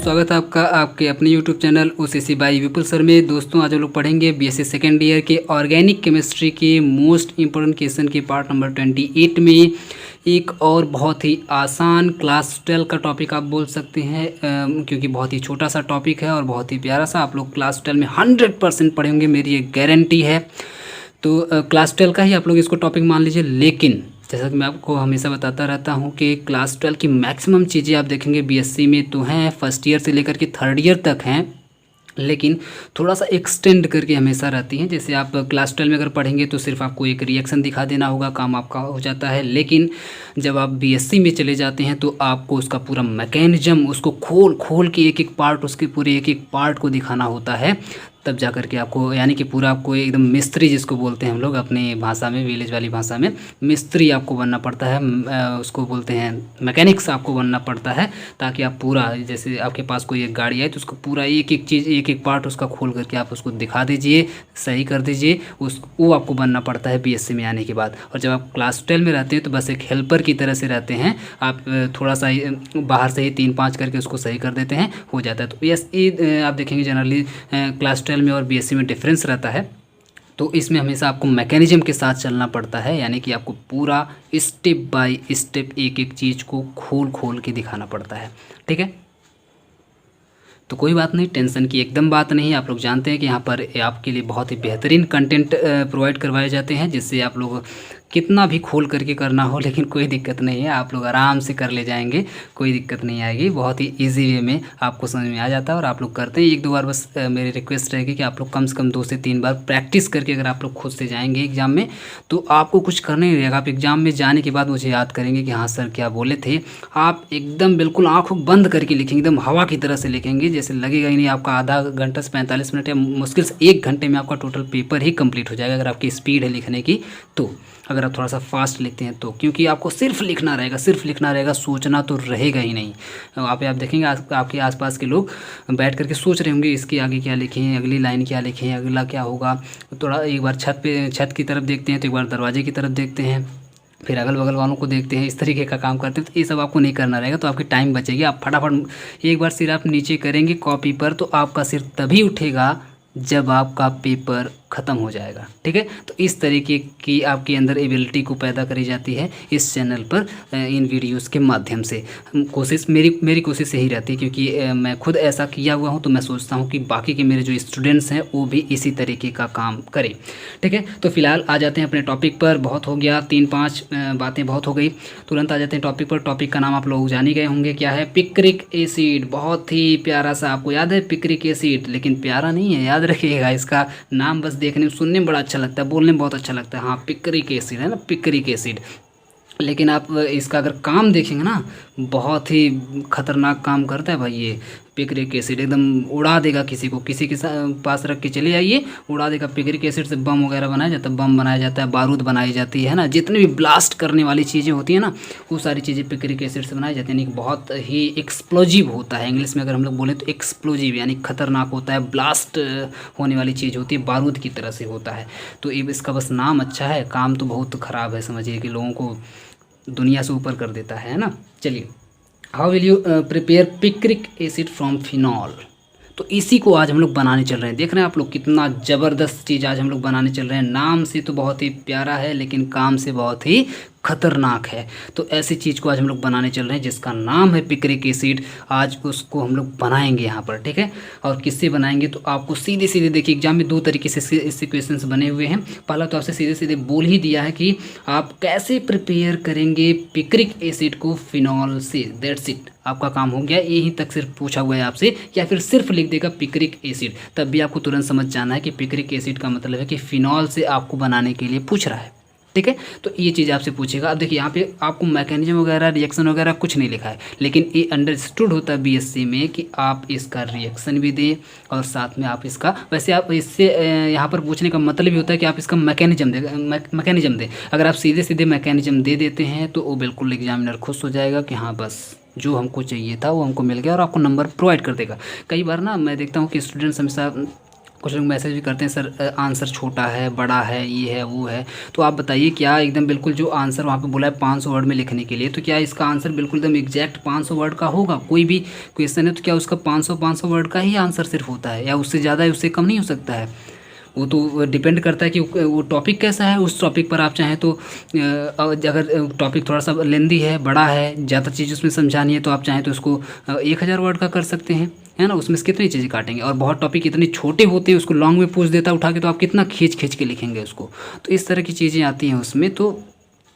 स्वागत है आपका आपके अपने YouTube channel OCC by Vipul sir में। दोस्तों आज हम लोग पढ़ेंगे बीएससी सेकेंड ईयर के ऑर्गेनिक केमिस्ट्री के मोस्ट इम्पोर्टेंट क्वेश्चन के पार्ट नंबर 28 में एक और बहुत ही आसान क्लास 12 का टॉपिक आप बोल सकते हैं, क्योंकि बहुत ही छोटा सा टॉपिक है और बहुत ही प्यारा सा। आप लोग क्लास 12 में 100% पढ़ेंगे, मेरी एक गारंटी है। तो क्लास 12 का ही आप लोग इसको टॉपिक मान लीजिए। लेकिन जैसा कि मैं आपको हमेशा बताता रहता हूं कि क्लास 12 की मैक्सिमम चीज़ें आप देखेंगे बीएससी में तो हैं, फर्स्ट ईयर से लेकर के थर्ड ईयर तक हैं, लेकिन थोड़ा सा एक्सटेंड करके हमेशा रहती हैं। जैसे आप क्लास 12 में अगर पढ़ेंगे तो सिर्फ आपको एक रिएक्शन दिखा देना होगा, काम आपका हो जाता है। लेकिन जब आप बीएससी में चले जाते हैं तो आपको उसका पूरा मैकेनिज्म, उसको खोल खोल के एक एक पार्ट, उसके पूरे एक एक पार्ट को दिखाना होता है। तब जा कर के आपको, यानी कि पूरा आपको एकदम मिस्त्री जिसको बोलते हैं हम लोग अपनी भाषा में, विलेज वाली भाषा में, मिस्त्री आपको बनना पड़ता है। उसको बोलते हैं मैकेनिक्स आपको बनना पड़ता है, ताकि आप पूरा, जैसे आपके पास कोई एक गाड़ी है तो उसको पूरा एक एक चीज़, एक एक पार्ट उसका खोल करके आप उसको दिखा दीजिए, सही कर दीजिए। वो आपको बनना पड़ता है बीएससी में आने के बाद। और जब आप क्लास 12 में रहते हैं तो बस एक हेल्पर की तरह से रहते हैं आप, थोड़ा सा बाहर से ही 3-5 करके उसको सही कर देते हैं, हो जाता है। तो ये आप देखेंगे जनरली क्लास 12 में और बीएससी में डिफरेंस रहता है। तो इसमें हमेशा आपको मैकेनिज्म के साथ चलना पड़ता है, यानी कि आपको पूरा स्टेप बाय स्टेप एक एक चीज़ को खोल खोल के दिखाना पड़ता है। ठीक है, तो कोई बात नहीं, टेंशन की एकदम बात नहीं है। आप लोग जानते हैं कि यहाँ पर आपके लिए बहुत ही बेहतरीन कंटेंट प्रोवाइड करवाए जाते हैं, जिससे आप लोग कितना भी खोल करके करना हो, लेकिन कोई दिक्कत नहीं है, आप लोग आराम से कर ले जाएंगे, कोई दिक्कत नहीं आएगी। बहुत ही इजी वे में आपको समझ में आ जाता है और आप लोग करते हैं। 1-2 बार बस मेरी रिक्वेस्ट रहेगी कि आप लोग कम से कम 2 से 3 बार प्रैक्टिस करके अगर आप लोग खुद से जाएंगे एग्ज़ाम में तो आपको कुछ करना ही रहेगा। आप एग्ज़ाम में जाने के बाद मुझे याद करेंगे कि हाँ सर क्या बोले थे। आप एकदम बिल्कुल आँखों बंद करके लिखेंगे, एकदम हवा की तरह से लिखेंगे, जैसे लगेगा ही नहीं। आपका आधा घंटा से 45 मिनट या मुश्किल से 1 घंटे में आपका टोटल पेपर ही कंप्लीट हो जाएगा, अगर आपकी स्पीड है लिखने की तो। अगर आप थोड़ा सा फास्ट लिखते हैं तो, क्योंकि आपको सिर्फ लिखना रहेगा, सिर्फ लिखना रहेगा, सोचना तो रहेगा ही नहीं। आप देखेंगे आपके आसपास के लोग बैठ करके सोच रहे होंगे इसके आगे क्या लिखें, अगली लाइन क्या लिखें, अगला क्या होगा। थोड़ा एक बार छत की तरफ देखते हैं तो एक बार दरवाजे की तरफ देखते हैं, फिर अगल बगल वालों को देखते हैं, इस तरीके का काम करते हैं। तो ये सब आपको नहीं करना रहेगा, तो आपकी टाइम बचेगी। आप फटाफट एक बार सिर आप नीचे करेंगे कॉपी पर तो आपका सिर तभी उठेगा जब आपका पेपर ख़त्म हो जाएगा। ठीक है, तो इस तरीके की आपके अंदर एबिलिटी को पैदा करी जाती है इस चैनल पर, इन वीडियोस के माध्यम से। मेरी कोशिश यही रहती है, क्योंकि मैं खुद ऐसा किया हुआ हूं, तो मैं सोचता हूं कि बाकी के मेरे जो स्टूडेंट्स हैं वो भी इसी तरीके का काम करें। ठीक है, तो फिलहाल आ जाते हैं अपने टॉपिक पर। बहुत हो गया, 3-5 बातें बहुत हो गई, तुरंत आ जाते हैं टॉपिक पर। टॉपिक का नाम आप लोग जान ही गए होंगे, क्या है? Picric acid. बहुत ही प्यारा सा, आपको याद है पिक्रिक एसिड, लेकिन प्यारा नहीं है, याद रखिएगा। इसका नाम बस देखने में, सुनने में बड़ा अच्छा लगता है, बोलने में बहुत अच्छा लगता है। हाँ, पिक्रिक एसिड है ना, पिक्रिक एसिड। लेकिन आप इसका अगर काम देखेंगे ना, बहुत ही खतरनाक काम करता है भाई ये पिक्रिक एसिड। एकदम उड़ा देगा किसी को, किसी के पास रख के चले जाइए, उड़ा देगा। पिक्रिक एसिड से बम वगैरह बनाया जाता है, बम बनाया जाता है, बारूद बनाई जाती है ना, जितनी भी ब्लास्ट करने वाली चीज़ें होती है ना, वो सारी चीज़ें पिक्रिक एसिड से बनाई जाती है। यानी बहुत ही एक्सप्लोजिव होता है, इंग्लिश में अगर हम लोग बोलें तो एक्सप्लोजिव, यानी खतरनाक होता है, ब्लास्ट होने वाली चीज़ होती है, बारूद की तरह से होता है। तो इसका बस नाम अच्छा है, काम तो बहुत ख़राब है, समझिए कि लोगों को दुनिया से ऊपर कर देता है ना। चलिए, how will you prepare picric acid from phenol. तो इसी को आज हम लोग बनाने चल रहे हैं। देख रहे हैं आप लोग कितना ज़बरदस्त चीज़ आज हम लोग बनाने चल रहे हैं। नाम से तो बहुत ही प्यारा है, लेकिन काम से बहुत ही खतरनाक है। तो ऐसी चीज़ को आज हम लोग बनाने चल रहे हैं जिसका नाम है पिक्रिक एसिड। आज उसको हम लोग बनाएंगे यहाँ पर, ठीक है। और किससे बनाएंगे तो आपको सीधे सीधे देखिए, एग्जाम में 2 तरीके से इससे क्वेश्चंस बने हुए हैं। पहला तो आपसे सीधे सीधे बोल ही दिया है कि आप कैसे प्रिपेयर करेंगे पिक्रिक एसिड को फिनॉल से, दैट्स इट। आपका काम हो गया, यहीं तक सिर्फ पूछा हुआ है आपसे, या फिर सिर्फ लिख देगा पिक्रिक एसिड, तब भी आपको तुरंत समझ जाना है कि पिक्रिक एसिड का मतलब है कि फिनॉल से आपको बनाने के लिए पूछ रहा है। ठीक है, तो ये चीज़ आपसे पूछेगा। अब देखिए यहाँ पे आपको मैकेनिज्म वगैरह, रिएक्शन वगैरह कुछ नहीं लिखा है, लेकिन ये अंडरस्टूड होता है बीएससी में कि आप इसका रिएक्शन भी दें और साथ में आप इसका, वैसे आप इससे यहाँ पर पूछने का मतलब ही होता है कि आप इसका मैकेनिज्म दें। अगर आप सीधे सीधे मैकेनिज्म दे देते हैं तो वो बिल्कुल एग्जामिनर खुश हो जाएगा कि हाँ बस जो हमको चाहिए था वो हमको मिल गया, और आपको नंबर प्रोवाइड कर देगा। कई बार ना मैं देखता हूँ कि स्टूडेंट्स हमेशा कुछ लोग मैसेज भी करते हैं सर आंसर छोटा है, बड़ा है, ये है वो है। तो आप बताइए क्या एकदम बिल्कुल जो आंसर वहाँ पे बोला है 500 वर्ड में लिखने के लिए, तो क्या इसका आंसर बिल्कुल एकदम एग्जैक्ट 500 वर्ड का होगा? कोई भी क्वेश्चन है तो क्या उसका 500 वर्ड का ही आंसर सिर्फ होता है, या उससे ज़्यादा, उससे कम नहीं हो सकता है? वो तो डिपेंड करता है कि वो टॉपिक कैसा है। उस टॉपिक पर आप चाहें तो अगर टॉपिक थोड़ा सा लेंदी है, बड़ा है, ज़्यादा चीज़ उसमें समझानी है, तो आप चाहें तो उसको 1000 वर्ड का कर सकते हैं, है ना। उसमें से कितनी चीज़ें काटेंगे, और बहुत टॉपिक इतने छोटे होते हैं उसको लॉन्ग में पूछ देता उठा के, तो आप कितना खींच खींच के लिखेंगे उसको। तो इस तरह की चीज़ें आती हैं उसमें, तो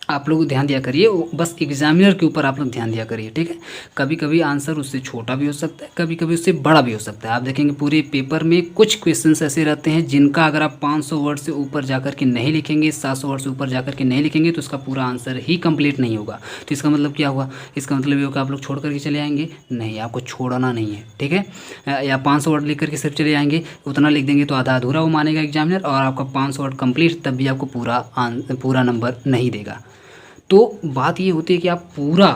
आप लोग ध्यान दिया करिए, बस एग्जामिनर के ऊपर आप लोग ध्यान दिया करिए, ठीक है। कभी कभी आंसर उससे छोटा भी हो सकता है, कभी कभी उससे बड़ा भी हो सकता है। आप देखेंगे पूरे पेपर में कुछ क्वेश्चंस ऐसे रहते हैं जिनका अगर आप 500 वर्ड से ऊपर जाकर के नहीं लिखेंगे, 700 वर्ड से ऊपर जाकर के नहीं लिखेंगे, तो उसका पूरा आंसर ही कंप्लीट नहीं होगा। तो इसका मतलब क्या हुआ? इसका मतलब ये होगा आप लोग छोड़ करके चले आएंगे? नहीं, आपको छोड़ना नहीं है, ठीक है। या 500 वर्ड लिख करके सिर्फ चले आएंगे, उतना लिख देंगे तो आधा अधूरा वो मानेगा एग्जामिनर, और आपका 500 वर्ड कंप्लीट, तब भी आपको पूरा नंबर नहीं देगा। तो बात ये होती है कि आप पूरा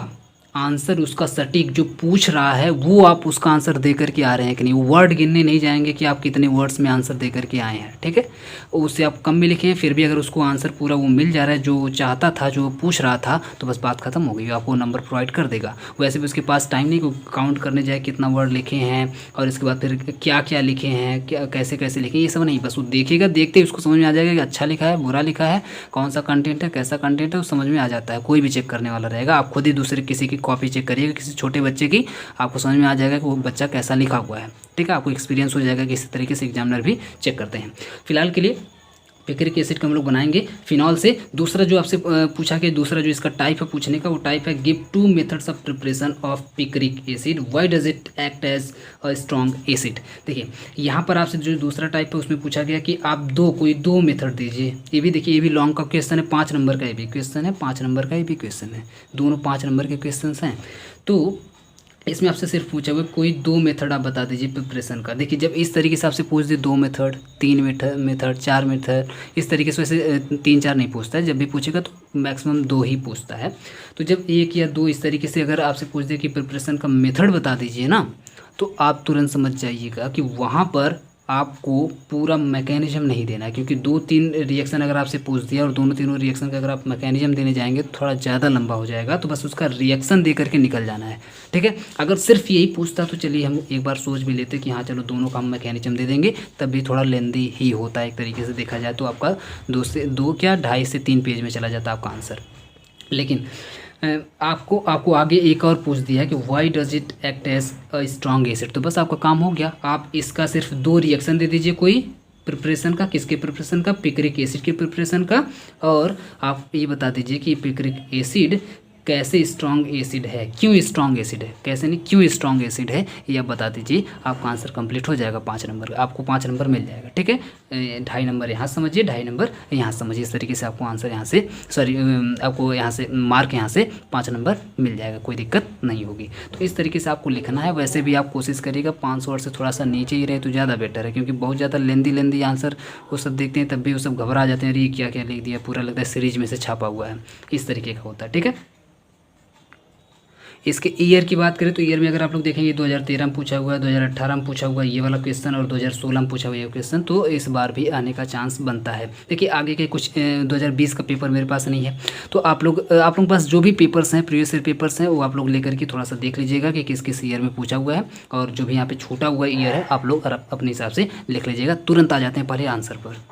आंसर उसका सटीक जो पूछ रहा है वो आप उसका आंसर दे करके आ रहे हैं कि नहीं। वो वर्ड गिनने नहीं जाएंगे कि आप कितने वर्ड्स में आंसर दे करके आए हैं, ठीक है। उससे आप कम में लिखे हैं, फिर भी अगर उसको आंसर पूरा वो मिल जा रहा है जो चाहता था, जो पूछ रहा था, तो बस बात खत्म हो गई, आपको नंबर प्रोवाइड कर देगा। वैसे भी उसके पास टाइम नहीं को काउंट करने जाए कितना वर्ड लिखे हैं, और इसके बाद फिर क्या क्या लिखे हैं, क्या कैसे कैसे लिखे, ये सब नहीं। बस वो देखेगा, देखते ही उसको समझ में आ जाएगा कि अच्छा लिखा है, बुरा लिखा है, कौन सा कंटेंट है, कैसा कंटेंट है, वो समझ में आ जाता है। कोई भी चेक करने वाला रहेगा, आप खुद ही दूसरे किसी की कॉपी चेक करिएगा, किसी छोटे बच्चे की, आपको समझ में आ जाएगा कि वो बच्चा कैसा लिखा हुआ है, ठीक है। आपको एक्सपीरियंस हो जाएगा कि इस तरीके से एग्जामिनर भी चेक करते हैं। फिलहाल के लिए पिक्रिक एसिड का हम लोग बनाएंगे फिनॉल से। दूसरा जो आपसे पूछा कि दूसरा जो इसका टाइप है पूछने का, वो टाइप है give 2 methods of preparation of picric acid, why does it act as a strong acid. देखिए यहाँ पर आपसे जो दूसरा टाइप है उसमें पूछा गया कि आप कोई दो मेथड दीजिए। ये भी देखिए, ये भी लॉन्ग का क्वेश्चन है, 5 नंबर का ये भी क्वेश्चन है, 5 नंबर का ये भी क्वेश्चन है, दोनों 5 नंबर के क्वेश्चन हैं। तो इसमें आपसे सिर्फ पूछा हुआ कोई 2 मेथड आप बता दीजिए प्रिपरेशन का। देखिए जब इस तरीके से आपसे पूछ दे 2 मेथड, 3 मेथड, 4 मेथड, इस तरीके से वैसे 3-4 नहीं पूछता है, जब भी पूछेगा तो मैक्सिमम 2 ही पूछता है। तो जब 1 या 2 इस तरीके से अगर आपसे पूछ दे कि प्रिपरेशन का मेथड बता दीजिए ना, तो आप तुरंत समझ जाइएगा कि वहाँ पर आपको पूरा मैकेनिज्म नहीं देना है, क्योंकि 2-3 रिएक्शन अगर आपसे पूछ दिया और दोनों तीनों रिएक्शन का अगर आप मैकेनिज्म देने जाएंगे तो थोड़ा ज़्यादा लंबा हो जाएगा। तो बस उसका रिएक्शन दे करके निकल जाना है, ठीक है। अगर सिर्फ यही पूछता तो चलिए हम एक बार सोच भी लेते कि हाँ चलो दोनों का हम मैकेनिज्म दे देंगे, तब भी थोड़ा लेंदी ही होता है एक तरीके से देखा जाए तो। आपका 2.5 से 3 पेज में चला जाता है आपका आंसर। लेकिन आपको आगे एक और पूछ दिया है कि why does it act as a strong acid. तो बस आपका काम हो गया, आप इसका सिर्फ 2 रिएक्शन दे दीजिए कोई प्रिपरेशन का, किसके प्रिपरेशन का, पिक्रिक एसिड के प्रिपरेशन का, और आप ये बता दीजिए कि पिक्रिक एसिड कैसे स्ट्रॉन्ग एसिड है, क्यों स्ट्रॉन्ग एसिड है, कैसे नहीं क्यों स्ट्रॉन्ग एसिड है, ये आप बता दीजिए। आपका आंसर कंप्लीट हो जाएगा 5 नंबर का, आपको 5 नंबर मिल जाएगा, ठीक है। 2.5 नंबर यहाँ समझिए, 2.5 नंबर यहाँ समझिए, इस तरीके से आपको आंसर यहाँ से आपको यहाँ से मार्क यहाँ से 5 नंबर मिल जाएगा, कोई दिक्कत नहीं होगी। तो इस तरीके से आपको लिखना है। वैसे भी आप कोशिश करिएगा 500 वर्ड से थोड़ा सा नीचे ही रहे तो ज़्यादा बेटर है, क्योंकि बहुत ज़्यादा लेंदी आंसर वो सब देखते हैं तब भी वो सब घबरा जाते हैं, अरे क्या क्या लिख दिया, पूरा लगता है सीरीज में से छापा हुआ है, इस तरीके का होता है, ठीक है। इसके ईयर की बात करें तो ईयर में अगर आप लोग देखेंगे 2013 में पूछा हुआ है, 2018 में पूछा हुआ है ये वाला क्वेश्चन, और 2016 में पूछा हुआ ये क्वेश्चन, तो इस बार भी आने का चांस बनता है। देखिए आगे के कुछ 2020 का पेपर मेरे पास नहीं है, तो आप लोग के पास जो भी पेपर्स हैं, प्रीवियस ईयर पेपर्स हैं, वो आप लोग लेकर के थोड़ा सा देख लीजिएगा कि किस किस ईयर में पूछा हुआ है, और जो भी यहाँ पे छूटा हुआ ईयर है आप लोग अपने हिसाब से लिख लीजिएगा। तुरंत आ जाते हैं पहले आंसर पर।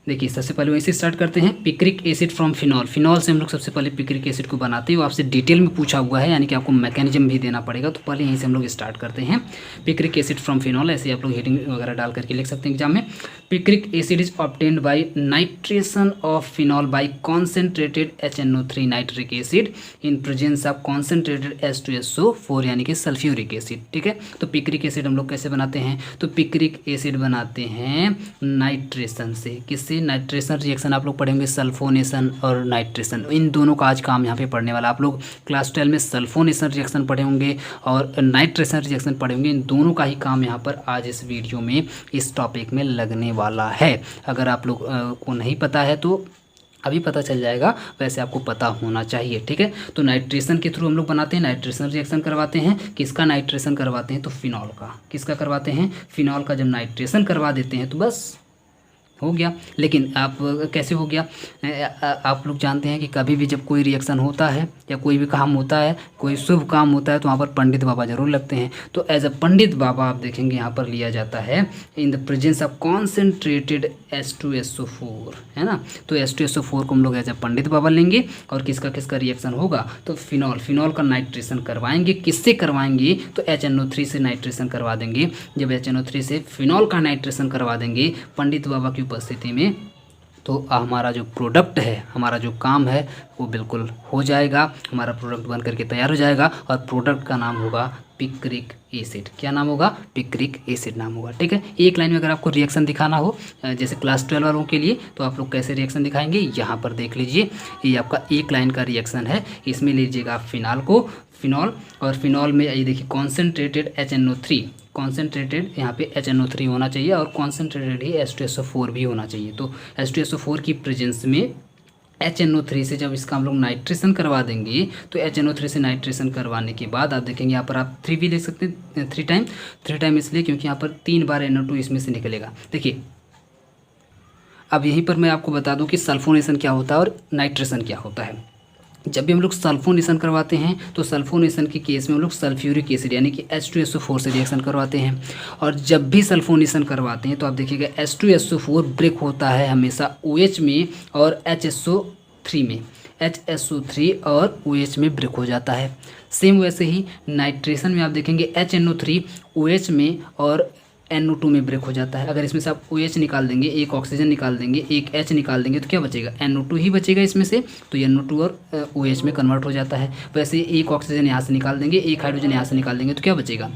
देखिए सबसे पहले वैसे स्टार्ट करते हैं, picric acid from phenol. Phenol से हम लोग सबसे पहले पिक्रिक एसिड को बनाते हैं, वो आपसे डिटेल में पूछा हुआ है, यानी कि आपको मैकेनिज्म भी देना पड़ेगा। तो पहले यहीं से हम लोग स्टार्ट करते हैं। पिक्रिक एसिड फ्रॉम फिनॉल, ऐसे आप लोग हेडिंग वगैरह डाल करके लिख सकते हैं एग्जाम में। Picric acid is obtained by nitration of phenol by concentrated HNO3 nitric acid in presence of concentrated H2SO4 यानी कि सल्फ्यूरिक एसिड, ठीक है। तो पिक्रिक एसिड हम लोग कैसे बनाते हैं, तो पिक्रिक एसिड बनाते हैं नाइट्रेशन से। किससे, नाइट्रेशन रिएक्शन आप लोग पढ़ेंगे, सल्फोनेशन और नाइट्रेशन, इन दोनों का आज काम यहाँ पे पढ़ने वाला। आप लोग क्लास 12 में सल्फोनेशन रिएक्शन पढ़े होंगे और नाइट्रेशन रिएक्शन पढ़े होंगे, इन दोनों का ही काम यहाँ पर आज इस वीडियो में इस टॉपिक में लगने वाला है। अगर आप लोग को नहीं पता है तो अभी पता चल जाएगा, वैसे आपको पता होना चाहिए, ठीक है। तो नाइट्रेशन के थ्रू हम लोग बनाते हैं, नाइट्रेशन रिएक्शन करवाते हैं। किसका नाइट्रेशन करवाते हैं? तो फिनॉल का। किसका करवाते हैं? फिनॉल का। जब नाइट्रेशन करवा देते हैं तो बस हो गया। लेकिन आप कैसे हो गया? आप लोग जानते हैं कि कभी भी जब कोई रिएक्शन होता है या कोई भी काम होता है, कोई शुभ काम होता है, तो वहाँ पर पंडित बाबा जरूर लगते हैं। तो एज अ पंडित बाबा आप देखेंगे यहाँ पर लिया जाता है in the presence of concentrated H2SO4, है ना। तो H2SO4 को हम लोग एज अ पंडित बाबा लेंगे। और किसका किसका रिएक्शन होगा? तो फिनॉल का नाइट्रेशन करवाएंगे। किससे करवाएंगे? तो HNO3 से नाइट्रेशन करवा देंगे। जब HNO3 से फिनॉल का नाइट्रेशन करवा देंगे पंडित बाबा की उपस्थिति में, तो हमारा जो प्रोडक्ट है, हमारा जो काम है वो बिल्कुल हो जाएगा। हमारा प्रोडक्ट बन करके तैयार हो जाएगा और प्रोडक्ट का नाम होगा पिक्रिक एसिड। क्या नाम होगा? पिक्रिक एसिड नाम होगा, ठीक है। एक लाइन में अगर आपको रिएक्शन दिखाना हो जैसे क्लास 12 वालों के लिए, तो आप लोग कैसे रिएक्शन दिखाएंगे? यहाँ पर देख लीजिए, ये आपका एक लाइन का रिएक्शन है। इसमें लीजिएगा आप फिनॉल, और फिनॉल में ये देखिए कॉन्सेंट्रेटेड HNO3, कॉन्सेंट्रेटेड यहाँ पे HNO3 होना चाहिए और कॉन्सेंट्रेटेड ही H2SO4 भी होना चाहिए। तो H2SO4 की प्रेजेंस में HNO3 से जब इसका हम लोग नाइट्रेशन करवा देंगे, तो HNO3 से नाइट्रेशन करवाने के बाद आप देखेंगे यहाँ पर आप 3 भी ले सकते हैं, 3 टाइम इसलिए क्योंकि यहाँ पर 3 बार NO2 इसमें से निकलेगा। देखिए अब यहीं पर मैं आपको बता दूं कि सल्फोनेशन क्या होता है और नाइट्रेशन क्या होता है। जब भी हम लोग सल्फोनेशन करवाते हैं तो सल्फोनेशन के केस में हम लोग सल्फ्यूरिक एसिड यानी कि H2SO4 से रिएक्शन करवाते हैं। और जब भी सल्फोनेशन करवाते हैं तो आप देखिएगा H2SO4 ब्रेक होता है हमेशा OH में और HSO3 में, HSO3 और OH में ब्रेक हो जाता है। सेम वैसे ही नाइट्रेशन में आप देखेंगे HNO3 OH में और NO2 में ब्रेक हो जाता है। अगर इसमें से आप OH निकाल देंगे, एक ऑक्सीजन निकाल देंगे, एक H निकाल देंगे, तो क्या बचेगा? NO2 ही बचेगा इसमें से। तो NO2 और OH में कन्वर्ट हो जाता है। वैसे एक ऑक्सीजन यहाँ से निकाल देंगे, एक हाइड्रोजन यहाँ से निकाल देंगे, तो क्या बचेगा?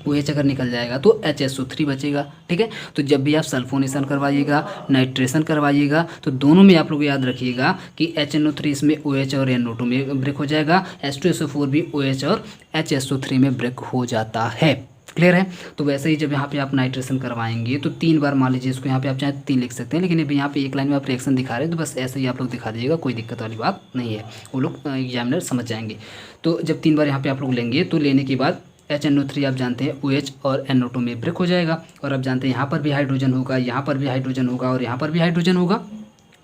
OH अगर निकल जाएगा तो HSO3 बचेगा, ठीक है। तो जब भी आप सल्फोनेशन करवाइएगा, नाइट्रेशन करवाइएगा, तो दोनों में आप लोग याद रखिएगा कि HNO3 इसमें OH और NO2 में ब्रेक हो जाएगा, H2SO4 भी OH और HSO3 में ब्रेक हो जाता है। क्लियर है? तो वैसे ही जब यहाँ पे आप नाइट्रेशन करवाएंगे तो 3 बार, मान लीजिए इसको यहाँ पे आप चाहे 3 लिख सकते हैं, लेकिन अभी यहाँ पे एक लाइन में आप रिएक्शन दिखा रहे हैं तो बस ऐसे ही आप लोग दिखा दीजिएगा, कोई दिक्कत वाली बात नहीं है, वो लोग एग्जामिनर समझ जाएंगे। तो जब 3 बार यहाँ पे आप लोग लेंगे तो लेने के बाद HNO3 आप जानते हैं OH और NO2 में ब्रेक हो जाएगा। और आप जानते हैं यहाँ पर भी हाइड्रोजन होगा, यहाँ पर भी हाइड्रोजन होगा और यहाँ पर भी हाइड्रोजन होगा।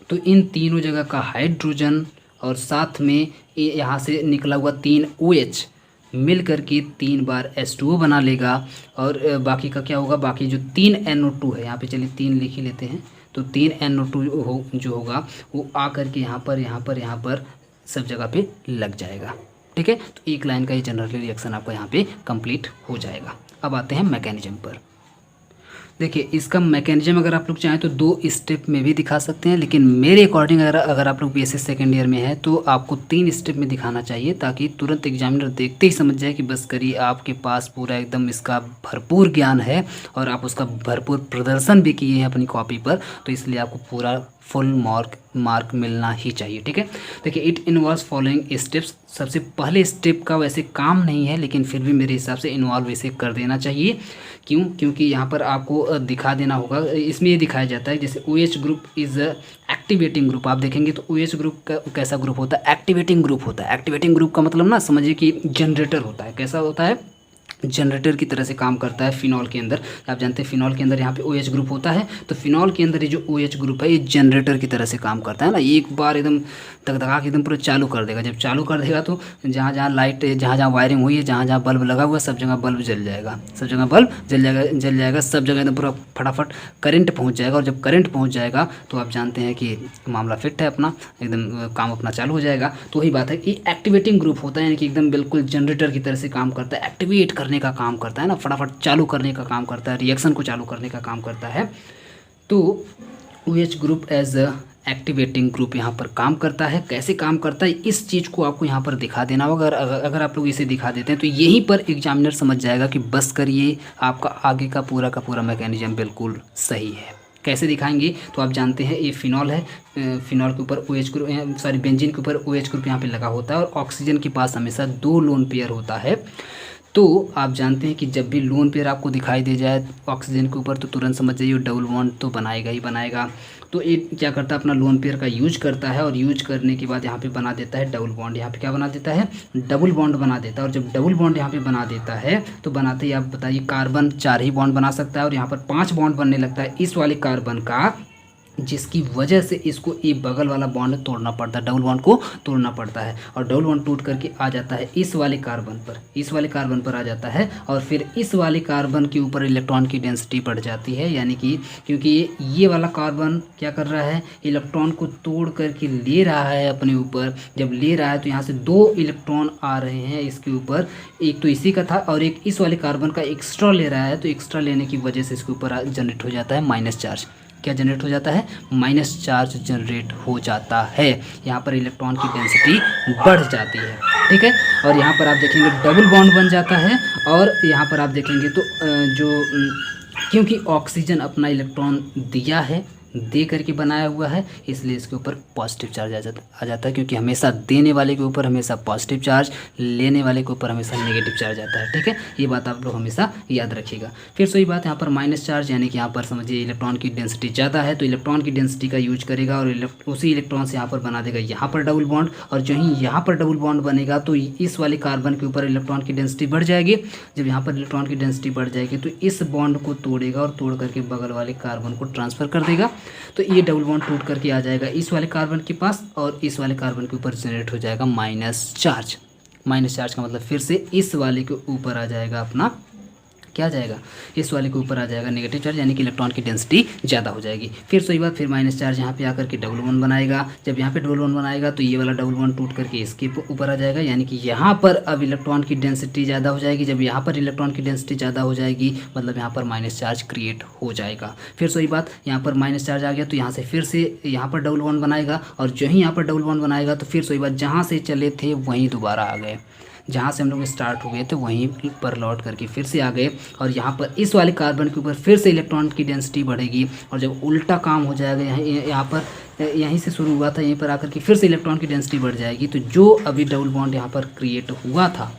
तो इन तीनों जगह का हाइड्रोजन और साथ में यहाँ से निकला हुआ 3 OH मिल करके 3 बार H2O बना लेगा। और बाकी का क्या होगा? बाकी जो 3 NO2 है, यहाँ पे चलिए 3 लिख ही लेते हैं, तो 3 NO2 जो होगा वो आ करके यहाँ पर सब जगह पे लग जाएगा, ठीक है। तो एक लाइन का ये जनरल रिएक्शन आपका यहाँ पे कंप्लीट हो जाएगा। अब आते हैं मैकेनिज्म पर। देखिए इसका मैकेनिज्म अगर आप लोग चाहें तो 2 स्टेप में भी दिखा सकते हैं, लेकिन मेरे अकॉर्डिंग अगर आप लोग BSc सेकेंड ईयर में है तो आपको 3 स्टेप में दिखाना चाहिए, ताकि तुरंत एग्जामिनर देखते ही समझ जाए कि बस करिए आपके पास पूरा एकदम इसका भरपूर ज्ञान है और आप उसका भरपूर प्रदर्शन भी किए हैं अपनी कॉपी पर, तो इसलिए आपको पूरा फुल मार्क मिलना ही चाहिए, ठीक है। देखिए इट इन्वॉल्व्स फॉलोइंग स्टेप्स। सबसे पहले स्टेप का वैसे काम नहीं है, लेकिन फिर भी मेरे हिसाब से इन्वॉल्व इसे कर देना चाहिए। क्यों? क्योंकि यहाँ पर आपको दिखा देना होगा। इसमें ये दिखाया जाता है जैसे OH group is activating group. आप देखेंगे तो OH ग्रुप का कैसा ग्रुप होता है? एक्टिवेटिंग ग्रुप होता है। एक्टिवेटिंग ग्रुप का मतलब ना समझिए कि जनरेटर होता है। कैसा होता है? जनरेटर की तरह से काम करता है फिनॉल के अंदर। आप जानते हैं फिनॉल के अंदर यहाँ पे OH ग्रुप होता है, तो फिनॉल के अंदर ये जो OH ग्रुप है ये जनरेटर की तरह से काम करता है ना। एक बार एकदम धकधका के एकदम पूरा चालू कर देगा। जब चालू कर देगा तो जहाँ जहाँ लाइट, जहाँ जहाँ वायरिंग हुई है, जहाँ जहाँ बल्ब लगा हुआ है, सब जगह बल्ब जल जाएगा, सब जगह बल्ब जल जाएगा, सब जगह एकदम पूरा फटाफट करंट पहुँच जाएगा। और जब करंट पहुँच जाएगा तो आप जानते हैं कि मामला फिट है, अपना एकदम काम अपना चालू हो जाएगा। तो वही बात है कि एक्टिवेटिंग ग्रुप होता है, यानी कि एकदम बिल्कुल जनरेटर की तरह से काम करता है, एक्टिवेट करने का काम करता है ना, फटाफट चालू करने का काम करता है, रिएक्शन को चालू करने का काम करता है। तो OH group as activating group यहाँ पर काम करता है। कैसे काम करता है इस चीज़ को आपको यहाँ पर दिखा देना होगा। अगर आप लोग इसे दिखा देते हैं तो यहीं पर एग्जामिनर समझ जाएगा कि बस करिए, आपका आगे का पूरा मैकेनिज्म बिल्कुल सही है। कैसे दिखाएंगे? तो आप जानते हैं ये फिनॉल है, फिनॉल के ऊपर OH ग्रुप, सॉरी बेंजीन के ऊपर OH ग्रुप यहाँ पे लगा होता है और ऑक्सीजन के पास हमेशा 2 लोन पेयर होता है। तो आप जानते हैं कि जब भी लोन पेयर आपको दिखाई दे जाए ऑक्सीजन के ऊपर तो तुरंत समझ जाइए डबल बॉन्ड तो बनाएगा ही बनाएगा। तो ये क्या करता है, अपना लोन पेयर का यूज करता है और यूज करने के बाद यहाँ पे बना देता है डबल बॉन्ड। यहाँ पे क्या बना देता है, डबल बॉन्ड बना देता है। और जब डबल बॉन्ड यहाँ पे बना देता है तो बनाते ही आप बताइए कार्बन 4 ही बॉन्ड बना सकता है और यहाँ पर 5 बॉन्ड बनने लगता है इस वाले कार्बन का, जिसकी वजह से इसको ये बगल वाला बॉन्ड तोड़ना पड़ता है, डबल बॉन्ड को तोड़ना पड़ता है। और डबल बॉन्ड टूट करके आ जाता है इस वाले कार्बन पर, इस वाले कार्बन पर आ जाता है और फिर इस वाले कार्बन के ऊपर इलेक्ट्रॉन की डेंसिटी बढ़ जाती है। यानी कि क्योंकि ये वाला कार्बन क्या कर रहा है, इलेक्ट्रॉन को तोड़ करके ले रहा है अपने ऊपर। जब ले रहा है तो यहाँ से 2 इलेक्ट्रॉन आ रहे हैं इसके ऊपर, एक तो इसी का था और एक इस वाले कार्बन का एक्स्ट्रा ले रहा है। तो एक्स्ट्रा लेने की वजह से इसके ऊपर जनरेट हो जाता है माइनस चार्ज। क्या जनरेट हो जाता है, माइनस चार्ज जनरेट हो जाता है। यहाँ पर इलेक्ट्रॉन की डेंसिटी बढ़ जाती है, ठीक है। और यहाँ पर आप देखेंगे डबल बॉन्ड बन जाता है और यहाँ पर आप देखेंगे तो क्योंकि ऑक्सीजन अपना इलेक्ट्रॉन दिया है, दे करके बनाया हुआ है, इसलिए इसके ऊपर पॉजिटिव चार्ज आ जाता है। क्योंकि हमेशा देने वाले के ऊपर हमेशा पॉजिटिव चार्ज, लेने वाले के ऊपर हमेशा नेगेटिव चार्ज आता है, ठीक है। ये बात आप लोग हमेशा याद रखिएगा। फिर सही बात, यहाँ पर माइनस चार्ज यानी कि यहाँ पर समझिए इलेक्ट्रॉन की डेंसिटी ज़्यादा है तो इलेक्ट्रॉन की डेंसिटी का यूज करेगा और उसी इलेक्ट्रॉन से यहाँ पर बना देगा यहाँ पर डबल बॉन्ड। और जो ही यहाँ पर डबल बॉन्ड बनेगा तो इस वाले कार्बन के ऊपर इलेक्ट्रॉन की डेंसिटी बढ़ जाएगी। जब यहाँ पर इलेक्ट्रॉन की डेंसिटी बढ़ जाएगी तो इस बॉन्ड को तोड़ेगा और तोड़ करके बगल वाले कार्बन को ट्रांसफ़र कर देगा। तो ये डबल बॉन्ड टूट करके आ जाएगा इस वाले कार्बन के पास और इस वाले कार्बन के ऊपर जनरेट हो जाएगा माइनस चार्ज। माइनस चार्ज का मतलब फिर से इस वाले के ऊपर आ जाएगा अपना, क्या जाएगा, इस वाले के ऊपर आ जाएगा नेगेटिव चार्ज, यानी कि इलेक्ट्रॉन की डेंसिटी ज़्यादा हो जाएगी। फिर सही बात, फिर माइनस चार्ज यहाँ पे आकर के डबल बॉन्ड बनाएगा। जब यहाँ पे डबल बॉन्ड बनाएगा तो ये वाला डबल बॉन्ड टूट करके इसके ऊपर आ जाएगा, यानी कि यहाँ पर अब इलेक्ट्रॉन की डेंसिटी ज़्यादा हो जाएगी। जब यहाँ पर इलेक्ट्रॉन की डेंसिटी ज़्यादा हो जाएगी मतलब यहाँ पर माइनस चार्ज क्रिएट हो जाएगा। फिर सही बात, यहाँ पर माइनस चार्ज आ गया तो यहाँ से फिर से यहाँ पर डबल बॉन्ड बनाएगा और जो ही यहाँ पर डबल बॉन्ड बनाएगा तो फिर सही बात, जहाँ से चले थे वहीं दोबारा आ गए, जहाँ से हम लोग स्टार्ट हुए थे वहीं पर लौट करके फिर से आ गए। और यहाँ पर इस वाले कार्बन के ऊपर फिर से इलेक्ट्रॉन की डेंसिटी बढ़ेगी और जब उल्टा काम हो जाएगा, यहाँ पर यहीं से शुरू हुआ था, यहीं पर आकर के फिर से इलेक्ट्रॉन की डेंसिटी बढ़ जाएगी। तो जो अभी डबल बॉन्ड यहाँ पर क्रिएट हुआ था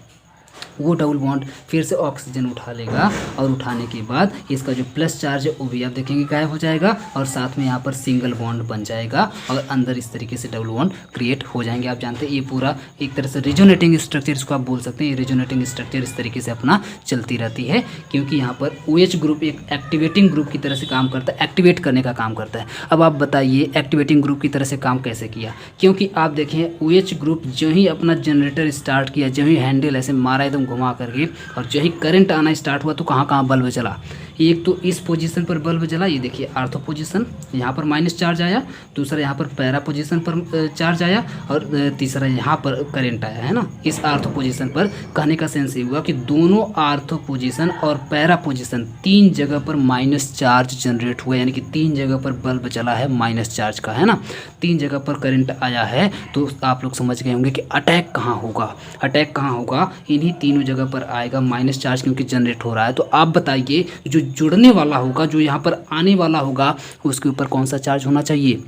वो डबल बॉन्ड फिर से ऑक्सीजन उठा लेगा और उठाने के बाद इसका जो प्लस चार्ज है वो भी आप देखेंगे गायब हो जाएगा और साथ में यहाँ पर सिंगल बॉन्ड बन जाएगा और अंदर इस तरीके से डबल बॉन्ड क्रिएट हो जाएंगे। आप जानते हैं ये पूरा एक तरह से रेजोनेटिंग स्ट्रक्चर इसको आप बोल सकते हैं। ये रेजोनेटिंग स्ट्रक्चर इस तरीके से अपना चलती रहती है क्योंकि यहाँ पर OH ग्रुप एक एक्टिवेटिंग ग्रुप की तरह से काम करता है, एक्टिवेट करने का काम करता है। अब आप बताइए एक्टिवेटिंग ग्रुप की तरह से काम कैसे किया, क्योंकि आप देखें OH ग्रुप जो ही अपना जनरेटर स्टार्ट किया, जो ही हैंडल ऐसे मारा एकदम घुमा करके और जो ही करंट आना स्टार्ट हुआ तो कहाँ कहाँ बल्ब जला। एक तो इस पोजीशन पर बल्ब जला, ये देखिए आर्थो पोजीशन, यहाँ पर माइनस चार्ज आया, दूसरा यहाँ पर पैरा पोजीशन पर चार्ज आया और तीसरा यहाँ पर करंट आया, है ना। इस आर्थो पोजीशन पर कहने का सेंस ये हुआ कि दोनों आर्थो पोजीशन और पैरा पोजीशन 3 जगह पर माइनस चार्ज जनरेट हुआ, यानी कि 3 जगह पर बल्ब जला है माइनस चार्ज का, है ना। 3 जगह पर करंट आया है तो आप लोग समझ गए होंगे कि अटैक कहाँ होगा। अटैक कहाँ होगा, इन्हीं तीनों जगह पर आएगा माइनस चार्ज क्योंकि जनरेट हो रहा है। तो आप बताइए जो जुड़ने वाला होगा, जो यहाँ पर आने वाला होगा, उसके ऊपर कौन सा चार्ज होना चाहिए,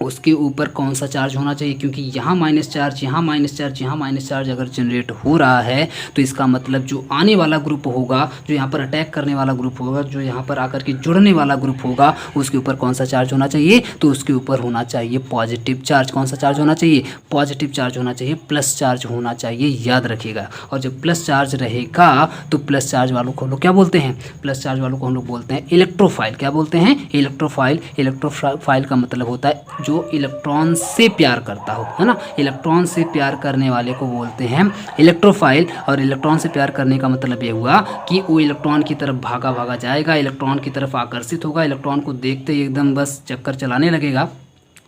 उसके ऊपर कौन सा चार्ज होना चाहिए, क्योंकि यहाँ माइनस चार्ज, यहाँ माइनस चार्ज, यहाँ माइनस चार्ज अगर जनरेट हो रहा है तो इसका मतलब जो आने वाला ग्रुप होगा, जो यहाँ पर अटैक करने वाला ग्रुप होगा, जो यहाँ पर आकर के जुड़ने वाला ग्रुप होगा, उसके ऊपर कौन सा चार्ज होना चाहिए, तो उसके ऊपर होना चाहिए पॉजिटिव चार्ज। कौन सा चार्ज होना चाहिए, पॉजिटिव चार्ज होना चाहिए, प्लस चार्ज होना चाहिए, याद रखिएगा। और जब प्लस चार्ज रहेगा तो प्लस चार्ज वालों को हम लोग क्या बोलते हैं, प्लस चार्ज वालों को हम लोग बोलते हैं इलेक्ट्रोफाइल। क्या बोलते हैं, इलेक्ट्रोफाइल। इलेक्ट्रोफाइल का मतलब होता है जो इलेक्ट्रॉन से प्यार करता हो, है ना। इलेक्ट्रॉन से प्यार करने वाले को बोलते हैं इलेक्ट्रोफाइल। और इलेक्ट्रॉन से प्यार करने का मतलब ये हुआ कि वो इलेक्ट्रॉन की तरफ भागा भागा जाएगा, इलेक्ट्रॉन की तरफ आकर्षित होगा, इलेक्ट्रॉन को देखते ही एकदम बस चक्कर चलाने लगेगा।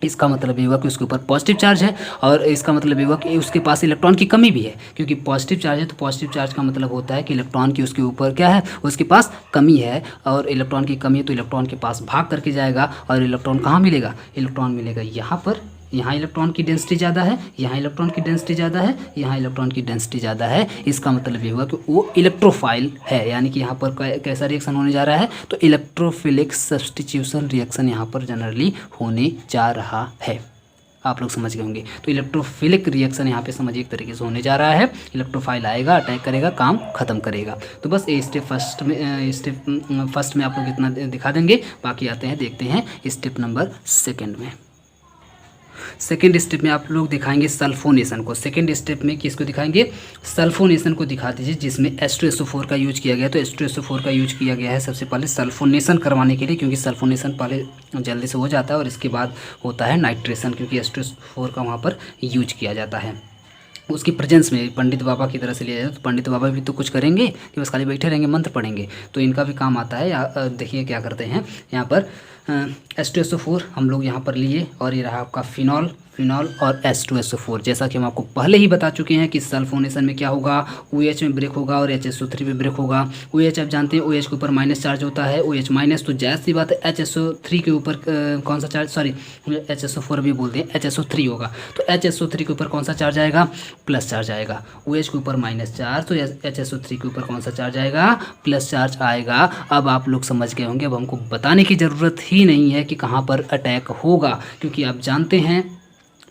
इसका मतलब ये हुआ कि उसके ऊपर पॉजिटिव चार्ज है और इसका मतलब ये हुआ कि उसके पास इलेक्ट्रॉन की कमी भी है, क्योंकि पॉजिटिव चार्ज है तो पॉजिटिव चार्ज का मतलब होता है कि इलेक्ट्रॉन की उसके ऊपर क्या है, उसके पास कमी है। और इलेक्ट्रॉन की कमी है तो इलेक्ट्रॉन के पास भाग करके जाएगा और इलेक्ट्रॉन कहाँ मिलेगा, इलेक्ट्रॉन मिलेगा यहाँ पर। यहाँ इलेक्ट्रॉन की डेंसिटी ज़्यादा है, यहाँ इलेक्ट्रॉन की डेंसिटी ज़्यादा है, यहाँ इलेक्ट्रॉन की डेंसिटी ज़्यादा है। इसका मतलब ये हुआ कि वो इलेक्ट्रोफाइल है, यानी कि यहाँ पर कैसा रिएक्शन होने जा रहा है, तो इलेक्ट्रोफिलिक सब्स्टिट्यूशन रिएक्शन यहाँ पर जनरली होने जा रहा है। आप लोग समझ गए होंगे। तो इलेक्ट्रोफिलिक रिएक्शन यहाँ पे समझिए एक तरीके से होने जा रहा है। इलेक्ट्रोफाइल आएगा, अटैक करेगा, काम खत्म करेगा। तो बस ये स्टेप फर्स्ट में आप लोग इतना दिखा देंगे। बाकी आते हैं, देखते हैं स्टेप नंबर सेकेंड में। सेकेंड स्टेप में आप लोग दिखाएंगे सल्फोनेशन को। सेकेंड स्टेप में किसको दिखाएंगे? सल्फोनेशन को दिखा दीजिए, जिसमें H2SO4 का यूज किया गया। तो H2SO4 का यूज किया गया है सबसे पहले सल्फोनेशन करवाने के लिए, क्योंकि सल्फोनेशन पहले जल्दी से हो जाता है और इसके बाद होता है नाइट्रेशन, क्योंकि H2SO4 का वहाँ पर यूज किया जाता है। उसकी प्रेजेंस में पंडित बाबा की तरह से लिया जाए तो पंडित बाबा भी तो कुछ करेंगे कि बस खाली बैठे रहेंगे, मंत्र पढ़ेंगे? तो इनका भी काम आता है। देखिए क्या करते हैं यहाँ पर। H2SO4 हम लोग यहाँ पर लिए और ये रहा आपका फिनॉल और H2SO4। जैसा कि हम आपको पहले ही बता चुके हैं कि सल्फोनेशन में क्या होगा, OH में ब्रेक होगा और HSO3 में ब्रेक होगा। OH आप जानते हैं OH के ऊपर माइनस चार्ज होता है, OH माइनस, तो जायज़ सी बात है HSO3 के ऊपर कौन सा चार्ज, सॉरी HSO4 भी बोलते हैं, HSO3 होगा। तो HSO3 के ऊपर कौन सा चार्ज आएगा? प्लस चार्ज आएगा। OH के ऊपर माइनस चार्ज, तो HSO3 के ऊपर कौन सा चार्ज आएगा? प्लस चार्ज आएगा। अब आप लोग समझ गए होंगे, अब हमको बताने की ज़रूरत ही नहीं है कि कहाँ पर अटैक होगा, क्योंकि आप जानते हैं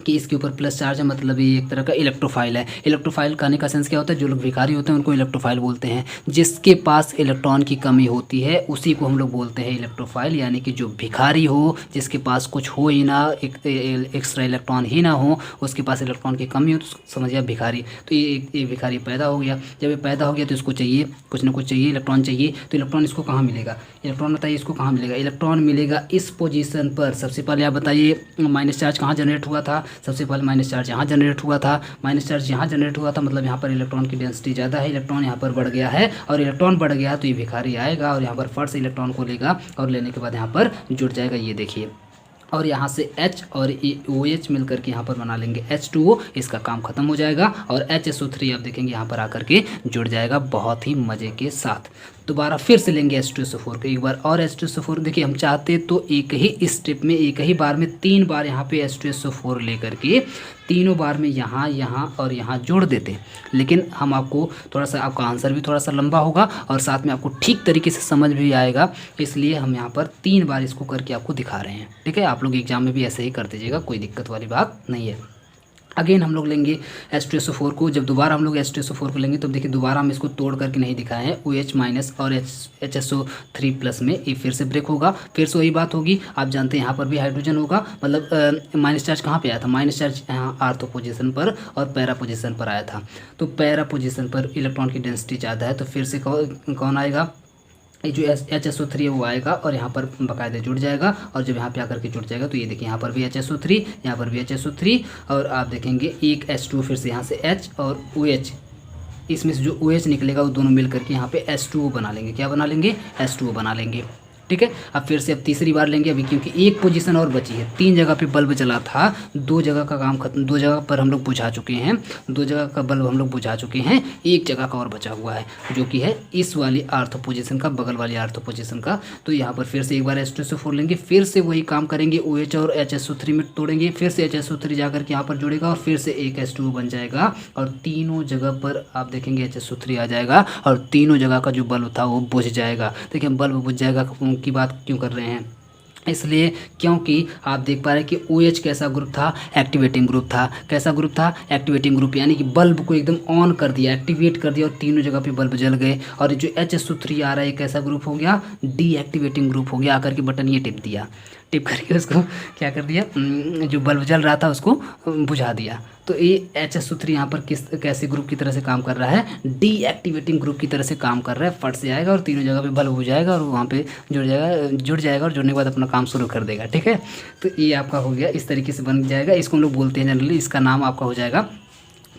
कि इसके ऊपर प्लस चार्ज है, मतलब ये एक तरह का इलेक्ट्रोफाइल है। इलेक्ट्रोफाइल कहने का सेंस क्या होता है? जो लोग भिखारी होते हैं उनको इलेक्ट्रोफाइल बोलते हैं। जिसके पास इलेक्ट्रॉन की कमी होती है उसी को हम लोग बोलते हैं इलेक्ट्रोफाइल, यानी कि जो भिखारी हो, जिसके पास कुछ हो ही ना, एक्स्ट्रा इलेक्ट्रॉन ही ना हो, उसके पास इलेक्ट्रॉन की कमी हो, तो समझिए भिखारी। तो ये भिखारी पैदा हो गया। जब ये पैदा हो गया तो इसको चाहिए, कुछ ना कुछ चाहिए, इलेक्ट्रॉन चाहिए। तो इलेक्ट्रॉन इसको कहाँ मिलेगा? इलेक्ट्रॉन बताइए इसको कहाँ मिलेगा? इलेक्ट्रॉन मिलेगा इस पोजीशन पर। सबसे पहले आप बताइए माइनस चार्ज कहाँ जनरेट हुआ था? सबसे पहले माइनस चार्ज यहाँ जनरेट हुआ था। माइनस चार्ज यहाँ जनरेट हुआ था, मतलब यहाँ पर इलेक्ट्रॉन की डेंसिटी ज़्यादा है, इलेक्ट्रॉन यहाँ पर बढ़ गया है, और इलेक्ट्रॉन बढ़ गया तो ये भिखारी आएगा और यहाँ पर फट से इलेक्ट्रॉन को लेगा और लेने के बाद यहाँ पर जुड़ जाएगा, ये देखिए। और यहाँ से H और OH मिलकर के यहाँ पर बना लेंगे H2O, इसका काम खत्म हो जाएगा। और HSO3 आप देखेंगे यहाँ पर आकर के जुड़ जाएगा बहुत ही मज़े के साथ। दोबारा फिर से लेंगे H2SO4 को एक बार और H2SO4। देखिए हम चाहते तो एक ही स्टेप में, एक ही बार में 3 बार यहाँ पे H2SO4 लेकर के तीनों बार में यहाँ और यहाँ जोड़ देते, लेकिन हम आपको थोड़ा सा, आपका आंसर भी थोड़ा सा लंबा होगा और साथ में आपको ठीक तरीके से समझ भी आएगा, इसलिए हम यहाँ पर 3 बार इसको करके आपको दिखा रहे हैं। ठीक है, आप लोग एग्जाम में भी ऐसे ही कर दीजिएगा, कोई दिक्कत वाली बात नहीं है। अगेन हम लोग लेंगे H2SO4 को। जब दोबारा हम लोग H2SO4 को लेंगे तो देखिए दोबारा हम इसको तोड़ करके नहीं दिखाए हैं। OH माइनस और HSO3 प्लस में ये फिर से ब्रेक होगा, फिर से वही बात होगी। आप जानते हैं यहाँ पर भी हाइड्रोजन होगा, मतलब माइनस चार्ज कहाँ पे आया था? माइनस चार्ज यहाँ आर्थो पोजीशन पर और पैरा पोजीशन पर आया था। तो पैरा पोजीशन पर इलेक्ट्रॉन की डेंसिटी ज़्यादा है, तो फिर से कौन आएगा? ये जो HSO3 है वो आएगा और यहाँ पर बाकायदे जुड़ जाएगा। और जब यहाँ पे आकर के जुड़ जाएगा तो ये देखिए यहाँ पर भी HSO3, यहाँ पर भी HSO3, और आप देखेंगे एक H2 फिर से यहाँ से H और OH, इसमें से जो OH निकलेगा वो दोनों मिल करके यहाँ पे H2O बना लेंगे। क्या बना लेंगे? H2O बना लेंगे। ठीक है, अब फिर से अब तीसरी बार लेंगे अभी, क्योंकि एक पोजीशन और बची है। 3 जगह पे बल्ब जला था, 2 जगह का काम खत्म, 2 जगह पर हम लोग बुझा चुके हैं, 2 जगह का बल्ब हम लोग बुझा चुके हैं, एक जगह का और बचा हुआ है जो कि है इस वाली आर्थो पोजीशन का, बगल वाली आर्थो पोजीशन का। तो यहाँ पर फिर से एक बार H2SO4 लेंगे, फिर से वही काम करेंगे, OH और HSO3 में तोड़ेंगे, फिर से HSO3 जाकर के यहाँ पर जुड़ेगा और फिर से एक H2O बन जाएगा और तीनों जगह पर आप देखेंगे HSO3 आ जाएगा और तीनों जगह का जो बल्ब था वो बुझ जाएगा। देखिए बल्ब बुझ जाएगा की बात क्यों कर रहे हैं? इसलिए क्योंकि आप देख पा रहे हैं कि OH कैसा ग्रुप था? एक्टिवेटिंग ग्रुप था। कैसा ग्रुप था? एक्टिवेटिंग ग्रुप, यानी कि बल्ब को एकदम ऑन कर दिया, एक्टिवेट कर दिया और तीनों जगह पे बल्ब जल गए। और जो HSO3 आ रहा है कैसा ग्रुप हो गया? डीएक्टिवेटिंग ग्रुप हो गया। आकर के बटन ये टिप दिया, टिप करके उसको क्या कर दिया, जो बल्ब जल रहा था उसको बुझा दिया। तो ये HSO3 यहाँ पर कैसे ग्रुप की तरह से काम कर रहा है? डीएक्टिवेटिंग ग्रुप की तरह से काम कर रहा है। फट से आएगा और तीनों जगह पे बल्ब बुझाएगा और वहाँ पे जुड़ जाएगा और जुड़ने के बाद अपना काम शुरू कर देगा। ठीक है, तो ये आपका हो गया, इस तरीके से बन जाएगा। इसको हम लोग बोलते हैं जनरली, इसका नाम आपका हो जाएगा,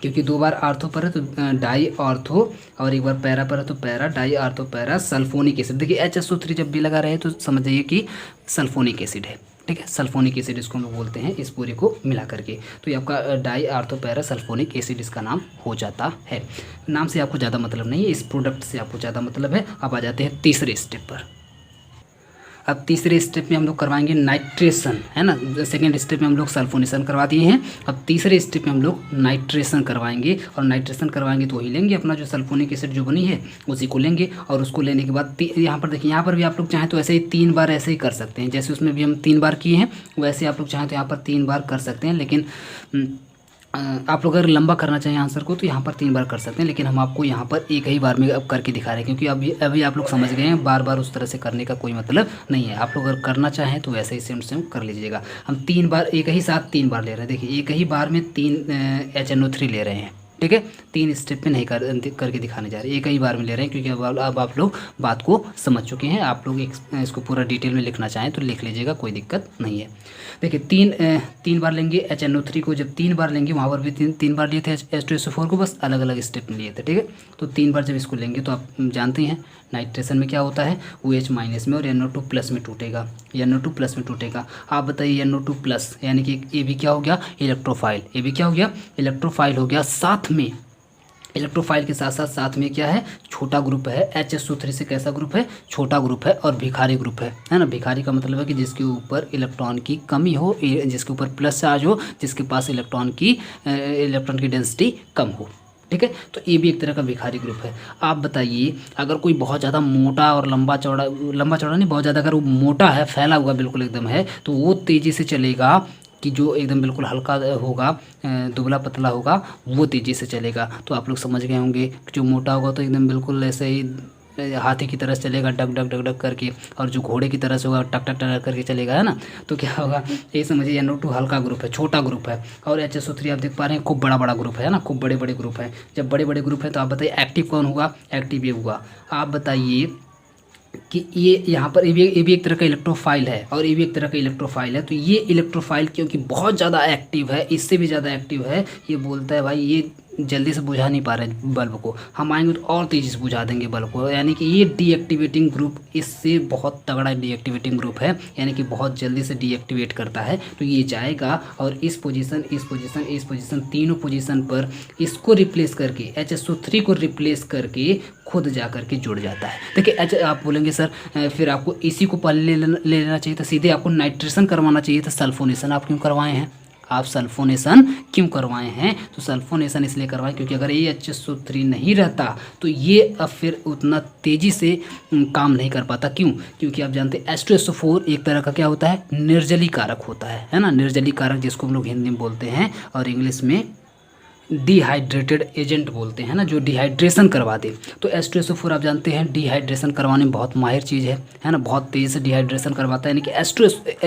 क्योंकि 2 बार आर्थो पर है तो डाई आर्थो और एक बार पैरा पर है तो para, di ortho para sulphonic acid. देखिए HSO3 जब भी लगा रहे तो समझ जाइए कि सल्फोनिक एसिड है। ठीक है, सल्फोनिक एसिड इसको हम लोग बोलते हैं, इस पूरे को मिला करके। तो ये आपका di ortho para sulphonic acid इसका नाम हो जाता है। नाम से आपको ज़्यादा मतलब नहीं है, इस प्रोडक्ट से आपको ज़्यादा मतलब है। अब आ जाते हैं तीसरे स्टेप पर। अब तीसरे स्टेप में हम लोग करवाएंगे नाइट्रेशन, है ना। सेकेंड स्टेप में हम लोग सल्फोनेशन करवा दिए हैं, अब तीसरे स्टेप में हम लोग नाइट्रेशन करवाएंगे। और नाइट्रेशन करवाएंगे तो वही लेंगे अपना जो सल्फोनिक एसिड जो बनी है उसी को लेंगे। और उसको लेने के बाद यहाँ पर देखिए, यहाँ पर भी आप लोग चाहें तो ऐसे ही 3 बार ऐसे ही कर सकते हैं, जैसे उसमें भी हम 3 बार किए हैं वैसे आप लोग चाहें तो यहाँ पर 3 बार कर सकते हैं। लेकिन आप लोग अगर लंबा करना चाहें आंसर को तो यहाँ पर 3 बार कर सकते हैं, लेकिन हम आपको यहाँ पर एक ही बार में अब करके दिखा रहे हैं, क्योंकि अभी आप लोग समझ गए हैं, बार बार उस तरह से करने का कोई मतलब नहीं है। आप लोग अगर करना चाहें तो वैसे ही सेम कर लीजिएगा। हम 3 बार एक ही साथ 3 बार ले रहे हैं, देखिए एक ही बार में 3 HNO3 ले रहे हैं, ठीक है। 3 स्टेप में नहीं करके दिखाने जा रहे, एक ही बार में ले रहे हैं, क्योंकि अब आप लोग बात को समझ चुके हैं। आप लोग इसको पूरा डिटेल में लिखना चाहें तो लिख लीजिएगा, कोई दिक्कत नहीं है। देखिए 3 बार लेंगे HNO3 को, जब 3 बार लेंगे वहाँ पर भी 3 बार लिए थे H2SO4 को, बस अलग अलग स्टेप में लिए थे, ठीक है। तो 3 बार जब इसको लेंगे तो आप जानते हैं नाइट्रेशन में क्या होता है, OH माइनस में और NO2 प्लस में टूटेगा, NO2 प्लस में टूटेगा। आप बताइए NO2 प्लस यानी कि ये भी क्या हो गया, इलेक्ट्रोफाइल, ये भी क्या हो गया, इलेक्ट्रोफाइल हो गया। साथ में इलेक्ट्रोफाइल के साथ साथ में क्या है, छोटा ग्रुप है। HSO3 से कैसा ग्रुप है, छोटा ग्रुप है और भिखारी ग्रुप है ना। भिखारी का मतलब है कि जिसके ऊपर इलेक्ट्रॉन की कमी हो, जिसके ऊपर प्लस चार्ज हो, जिसके पास इलेक्ट्रॉन की डेंसिटी कम हो, ठीक है। तो ये भी एक तरह का भिखारी ग्रुप है। आप बताइए अगर कोई बहुत ज़्यादा मोटा और लंबा चौड़ा नहीं, बहुत ज़्यादा अगर वो मोटा है, फैला हुआ बिल्कुल एकदम है, तो वो तेज़ी से चलेगा कि जो एकदम बिल्कुल हल्का होगा, दुबला पतला होगा, वो तेज़ी से चलेगा। तो आप लोग समझ गए होंगे, जो मोटा होगा तो एकदम बिल्कुल ऐसे ही हाथी की तरह चलेगा, डग डग डग डग करके, और जो घोड़े की तरह से होगा टक टक टक करके चलेगा, है ना। तो क्या होगा, ये समझिए NO2 हल्का ग्रुप है, छोटा ग्रुप है, और HSO3 आप देख पा रहे हैं खूब बड़ा बड़ा ग्रुप है ना, खूब बड़े बड़े ग्रुप हैं। जब बड़े बड़े ग्रुप है तो आप बताइए एक्टिव कौन होगा, एक्टिव ये हुआ। आप बताइए कि ये यहाँ पर ये भी एक तरह का इलेक्ट्रोफाइल है और ये भी एक तरह का इलेक्ट्रोफाइल है। तो ये इलेक्ट्रोफाइल क्योंकि बहुत ज़्यादा एक्टिव है, इससे भी ज़्यादा एक्टिव है, ये बोलता है भाई ये जल्दी से बुझा नहीं पा रहे बल्ब को, हम आएंगे तो और तेज़ी से बुझा देंगे बल्ब को। यानी कि ये डीएक्टिवेटिंग ग्रुप इससे बहुत तगड़ा डीएक्टिवेटिंग ग्रुप है, यानी कि बहुत जल्दी से डीएक्टिवेट करता है। तो ये जाएगा और इस पोजीशन तीनों पोजीशन पर इसको रिप्लेस करके, HSO3 को रिप्लेस करके खुद जा करके जुड़ जाता है। देखिए आप बोलेंगे सर फिर आपको इसी को पहले ले लेना चाहिए था, सीधे आपको नाइट्रेशन करवाना चाहिए था, सल्फोनेशन आप क्यों करवाए हैं? आप सल्फोनेशन क्यों करवाए हैं? तो सल्फोनेशन इसलिए करवाएं क्योंकि अगर ये HSO3 नहीं रहता तो ये अब फिर उतना तेज़ी से काम नहीं कर पाता। क्यों? क्योंकि आप जानते हैं H2SO4 एक तरह का क्या होता है, निर्जलीकारक होता है ना, निर्जलीकारक जिसको हम लोग हिंदी में बोलते हैं और इंग्लिश में डिहाइड्रेटेड एजेंट बोलते हैं ना, जो डिहाइड्रेशन करवा दे। तो H2SO4 आप जानते हैं डिहाइड्रेशन करवाने में बहुत माहिर चीज़ है ना, बहुत तेज़ी से डिहाइड्रेशन करवाता है। यानी कि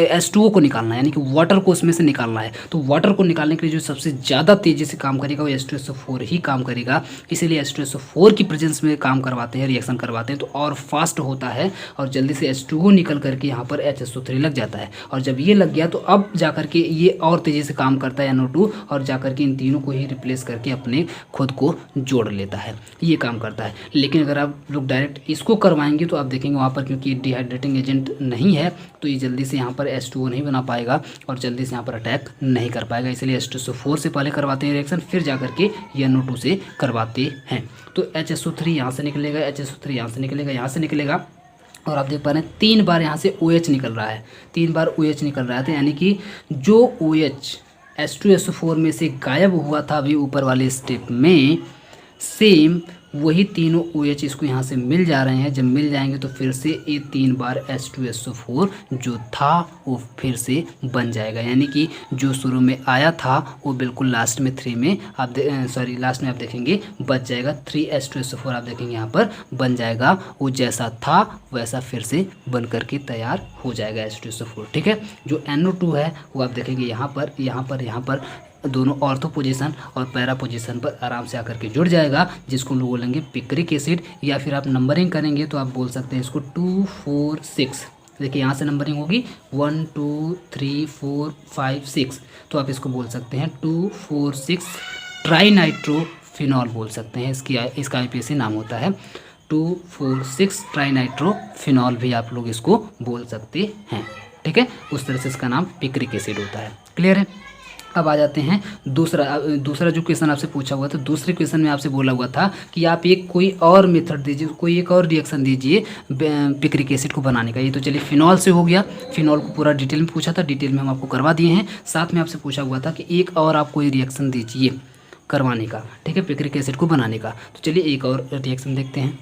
H2O को निकालना है, यानी कि वाटर को उसमें से निकालना है। तो वाटर को निकालने के लिए जो सबसे ज़्यादा तेज़ी से काम करेगा वो H2SO4 ही काम करेगा। इसीलिए H2SO4 की प्रेजेंस में काम करवाते हैं, रिएक्शन करवाते हैं, तो और फास्ट होता है और जल्दी से H2O निकल करके यहाँ पर HSO3 लग जाता है। और जब ये लग गया तो अब जा करके ये और तेज़ी से काम करता है NO2 और जा करके इन तीनों को ही रिप्लेस करके अपने खुद को जोड़ लेता है, ये काम करता है। लेकिन अगर आप लोग डायरेक्ट इसको करवाएंगे तो आप देखेंगे वहाँ पर क्योंकि डिहाइड्रेटिंग एजेंट नहीं है तो ये जल्दी से यहाँ पर H2O नहीं बना पाएगा और जल्दी से यहाँ पर अटैक नहीं कर पाएगा। इसलिए H2SO4 से पहले करवाते हैं रिएक्शन, फिर जा करके NO2 से करवाते हैं। तो HSO3 यहाँ से निकलेगा, HSO3 यहाँ से निकलेगा, यहाँ से निकलेगा और आप देख पा रहे हैं 3 बार यहाँ से OH निकल रहा है, 3 बार OH निकल रहा है। तो यानी कि जो OH H2SO4 में से गायब हुआ था अभी ऊपर वाले स्टेप में, सेम वही तीनों OH इसको यहाँ से मिल जा रहे हैं। जब मिल जाएंगे तो फिर से ये 3 बार H2SO4 जो था वो फिर से बन जाएगा। यानी कि जो शुरू में आया था वो बिल्कुल लास्ट में 3 में आप लास्ट में आप देखेंगे बच जाएगा। 3H2SO4 आप देखेंगे यहाँ पर बन जाएगा, वो जैसा था वैसा फिर से बन करके तैयार हो जाएगा H2SO4, ठीक है। जो NO2 है वो आप देखेंगे यहाँ पर दोनों ऑर्थो पोजीशन और पैरा पोजीशन पर आराम से आकर के जुड़ जाएगा, जिसको हम लोग बोलेंगे पिक्रिक एसिड, या फिर आप नंबरिंग करेंगे तो आप बोल सकते हैं इसको 2 4 6। देखिए यहाँ से नंबरिंग होगी 1 2 3 4 5 6, तो आप इसको बोल सकते हैं 2 4 6 ट्राइनाइट्रोफिनॉल बोल सकते हैं, इसका IPSC नाम होता है 2 4 6 ट्राइनाइट्रोफिनॉल भी आप लोग इसको बोल सकते हैं, ठीक है। उस तरह से इसका नाम पिक्रिक एसिड होता है। क्लियर है? अब आ जाते हैं दूसरा जो क्वेश्चन आपसे पूछा हुआ था। दूसरे क्वेश्चन में आपसे बोला हुआ था कि आप एक कोई और मेथड दीजिए, कोई एक और रिएक्शन दीजिए पिक्रिक एसिड को बनाने का। ये तो चलिए फिनॉल से हो गया, फिनॉल को पूरा डिटेल में पूछा था, डिटेल में हम आपको करवा दिए हैं। साथ में आपसे पूछा हुआ था कि एक और आप कोई रिएक्शन दीजिए करवाने का, ठीक है, पिक्रिक एसिड को बनाने का। तो चलिए एक और रिएक्शन देखते हैं।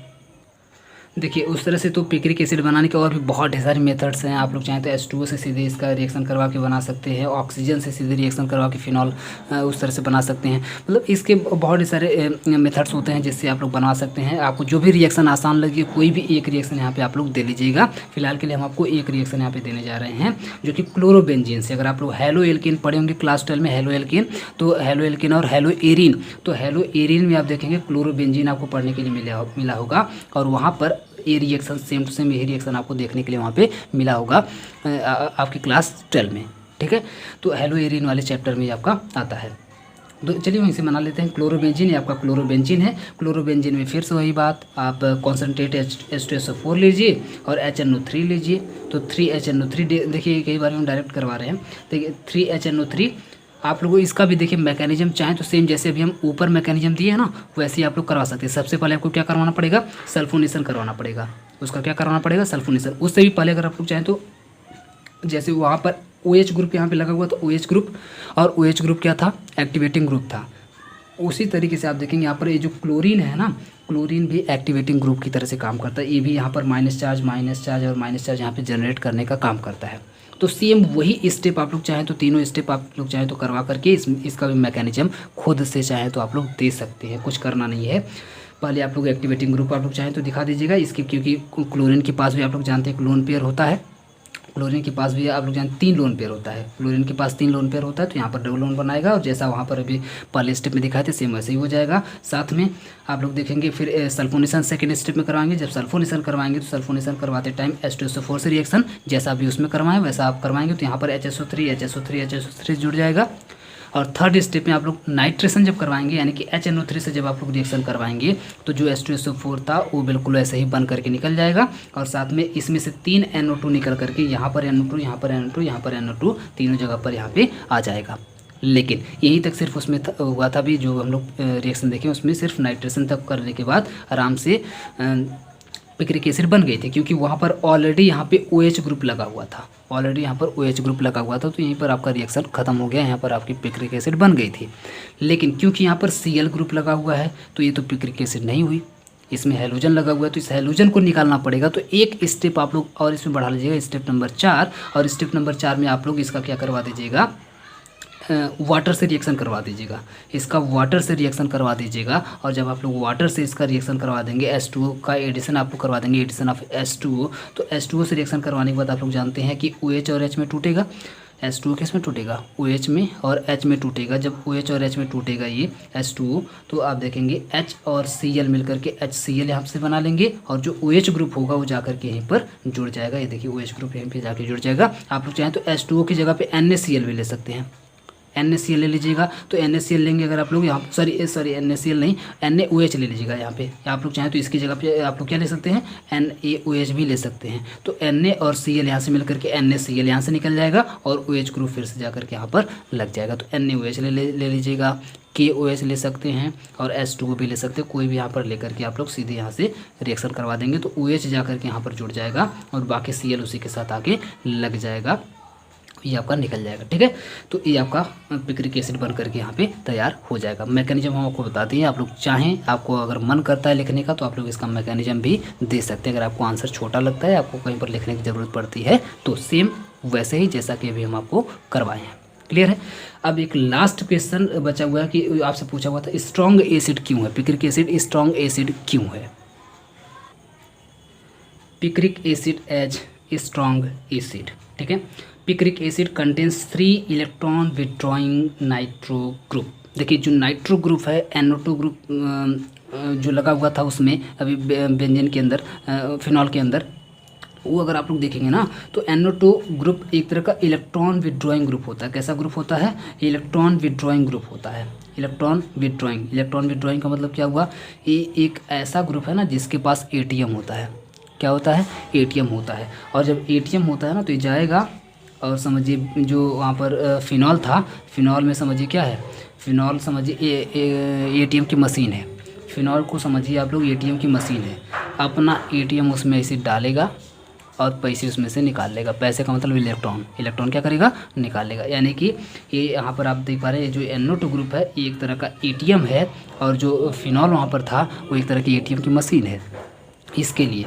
देखिए उस तरह से तो पिक्रिक एसिड बनाने के और भी बहुत ढेर सारे मेथड्स हैं। आप लोग चाहें तो H2O से सीधे इसका रिएक्शन करवा के बना सकते हैं, ऑक्सीजन से सीधे रिएक्शन करवा के फिनॉल उस तरह से बना सकते हैं। मतलब इसके बहुत ढेर सारे मेथड्स होते हैं जिससे आप लोग बना सकते हैं। आपको जो भी रिएक्शन आसान लगे कोई भी एक रिएक्शन यहाँ पे आप लोग दे लीजिएगा। फिलहाल के लिए हम आपको एक रिएक्शन यहाँ पे देने जा रहे हैं जो कि क्लोरोबेंजीन से। अगर आप लोग हेलो एल्केन पढ़े होंगे क्लास 12 में, हेलो एल्केन, तो हेलो एल्केन और हेलो एरिन, तो हेलो एरिन में आप देखेंगे क्लोरोबेंजीन आपको पढ़ने के लिए मिला होगा, और वहाँ पर ये रिएक्शन सेम टू सेम यही रिएक्शन आपको देखने के लिए वहाँ पे मिला होगा आपकी क्लास 12 में, ठीक है। तो हेलो एरिन वाले चैप्टर में आपका आता है। तो चलिए वहीं से बना लेते हैं। क्लोरोबेंजीन, ये आपका क्लोरोबेंजीन है। क्लोरोबेंजीन में फिर से वही बात, आप कॉन्सेंट्रेट H2SO4 लीजिए और HNO3 लीजिए। तो 3HNO3 देखिए कई बार हम डायरेक्ट करवा रहे हैं। देखिए 3HNO3 आप लोगों को इसका भी देखिए मैकेनिज्म चाहें तो सेम जैसे अभी हम ऊपर मैकेनिज्म दिए है ना, वैसे ही आप लोग करवा सकते हैं। सबसे पहले आपको क्या करवाना पड़ेगा, सल्फोनेशन करवाना पड़ेगा। उसका क्या करवाना पड़ेगा, सल्फोनेशन। उससे भी पहले अगर आप लोग चाहें तो जैसे वहाँ पर OH ग्रुप यहाँ पे लगा हुआ था, OH ग्रुप, और OH ग्रुप क्या था, एक्टिवेटिंग ग्रुप था। उसी तरीके से आप देखेंगे यहाँ पर ये जो क्लोरीन है ना, क्लोरीन भी एक्टिवेटिंग ग्रुप की तरह से काम करता है। ये भी यहाँ पर माइनस चार्ज और माइनस चार्ज यहाँ पे जनरेट करने का काम करता है। तो सेम वही स्टेप आप लोग चाहें तो तीनों स्टेप आप लोग चाहें तो करवा करके इसका भी मैकेनिज्म खुद से चाहें तो आप लोग दे सकते हैं, कुछ करना नहीं है। पहले आप लोग एक्टिवेटिंग ग्रुप आप लोग चाहें तो दिखा दीजिएगा इसके, क्योंकि क्लोरीन के पास भी आप लोग जानते हैं लोन पेयर होता है। क्लोरीन के पास भी आप लोग जानते 3 लोन पेयर होता है। क्लोरीन के पास 3 लोन पेयर होता है, तो यहाँ पर डबल लोन बनाएगा, और जैसा वहाँ पर अभी पहले स्टेप में दिखाए थे सेम वैसे ही हो जाएगा। साथ में आप लोग देखेंगे फिर सल्फोनेशन सेकंड स्टेप में करवाएंगे। जब सल्फोनेशन करवाएंगे तो सल्फोनेशन करवाते टाइम H2SO4 से रिएक्शन जैसा भी उसमें करवाएं वैसा आप करवाएंगे, तो यहाँ पर HSO3 जुड़ जाएगा। और थर्ड स्टेप में आप लोग नाइट्रेशन जब करवाएंगे, यानी कि HNO3 से जब आप लोग रिएक्शन करवाएंगे तो जो H2SO4 था वो बिल्कुल ऐसे ही बन करके निकल जाएगा, और साथ में इसमें से 3 NO2 निकल करके यहाँ पर NO2, यहाँ पर NO2, यहाँ पर NO2, तीनों जगह पर यहाँ पे आ जाएगा। लेकिन यहीं तक सिर्फ उसमें हुआ था भी, जो हम लोग रिएक्शन देखें उसमें सिर्फ नाइट्रेशन तक करने के बाद आराम से पिक्रिक एसिड बन गई थी, क्योंकि वहाँ पर ऑलरेडी यहाँ पे OH ग्रुप लगा हुआ था, तो यहीं पर आपका रिएक्शन खत्म हो गया, यहाँ पर आपकी पिक्रिक एसिड बन गई थी। लेकिन क्योंकि यहाँ पर Cl ग्रुप लगा हुआ है तो ये तो पिक्रिक एसिड नहीं हुई, इसमें हैलोजन लगा हुआ है, तो इस हैलोजन को निकालना पड़ेगा। तो एक स्टेप आप लोग और इसमें बढ़ा लीजिएगा, स्टेप नंबर 4, और स्टेप नंबर 4 में आप लोग इसका क्या करवा दीजिएगा, वाटर से रिएक्शन करवा दीजिएगा। इसका वाटर से रिएक्शन करवा दीजिएगा, और जब आप लोग वाटर से इसका रिएक्शन करवा देंगे, H2O का एडिशन आपको करवा देंगे, एडिशन ऑफ H2O, तो H2O से रिएक्शन करवाने के बाद आप लोग जानते हैं कि OH और H में टूटेगा। H2O किस में टूटेगा, OH में और H में टूटेगा। जब OH और H में टूटेगा ये H2O, तो आप देखेंगे H और Cl मिलकर के HCl यहाँ से बना लेंगे, और जो OH ग्रुप होगा वो जाकर के यहीं पर जुड़ जाएगा। ये देखिए OH ग्रुप यहीं पे जाके जुड़ जाएगा। आप लोग चाहें तो H2O की जगह पे NaCl भी ले सकते हैं, NaCl ले लीजिएगा। तो NaCl लेंगे अगर आप लोग यहाँ, सॉरी NaCl नहीं, NaOH ले लीजिएगा यहाँ पे। आप लोग चाहें तो इसकी जगह पे आप लोग क्या ले सकते हैं, NaOH भी ले सकते हैं। तो Na और Cl यहाँ से मिलकर के NaCl यहाँ से निकल जाएगा, और OH ग्रुप फिर से जाकर के यहाँ पर लग जाएगा। तो NaOH ले लीजिएगा, KOH ले सकते हैं, और H2O भी ले सकते हैं। कोई भी यहाँ पर लेकर के आप लोग सीधे यहाँ से रिएक्शन करवा देंगे, तो OH जाकर के यहाँ पर जुड़ जाएगा, और बाकी Cl उसी के साथ आके लग जाएगा, ये आपका निकल जाएगा, ठीक है। तो ये आपका पिक्रिक एसिड बन करके यहाँ पे तैयार हो जाएगा। मैकेनिज्म हम आपको बता दिए, आप लोग चाहें, आपको अगर मन करता है लिखने का तो आप लोग इसका मैकेनिज्म भी दे सकते हैं। अगर आपको आंसर छोटा लगता है, आपको कहीं पर लिखने की ज़रूरत पड़ती है, तो सेम वैसे ही जैसा कि अभी हम आपको करवाए हैं। क्लियर है। अब एक लास्ट क्वेश्चन बचा हुआ है कि आपसे पूछा हुआ था स्ट्रॉन्ग एसिड क्यों है, पिक्रिक एसिड स्ट्रॉन्ग एसिड क्यों है। Picric acid as strong acid, ठीक है। Picric acid contains 3 electron withdrawing nitro group. देखिए जो नाइट्रो ग्रुप है, NO2 ग्रुप जो लगा हुआ था उसमें अभी बेंजीन के अंदर, फिनॉल के अंदर, वो अगर आप लोग देखेंगे ना तो NO2 ग्रुप एक तरह का इलेक्ट्रॉन विड्रॉइंग ग्रुप होता है। कैसा ग्रुप होता है, इलेक्ट्रॉन विड्रॉइंग ग्रुप होता है। इलेक्ट्रॉन विड्रॉइंग का मतलब क्या हुआ, ये एक ऐसा ग्रुप है ना जिसके पास ATM होता है। क्या होता है, ATM होता है। और जब ATM होता है ना तो ये जाएगा और समझिए जो वहाँ पर फिनॉल था, फिनॉल में समझिए क्या है, फिनॉल समझिए एटीएम की मशीन है। फिनॉल को समझिए आप लोग एटीएम की मशीन है, अपना एटीएम उसमें ऐसे डालेगा और पैसे उसमें से निकाल लेगा। पैसे का मतलब इलेक्ट्रॉन, इलेक्ट्रॉन क्या करेगा, निकाल लेगा। यानी कि ये यहाँ पर आप देख पा रहे हैं जो NO2 ग्रुप है ये एक तरह का एटीएम है, और जो फिनॉल वहाँ पर था वो एक तरह की एटीएम की मशीन है। इसके लिए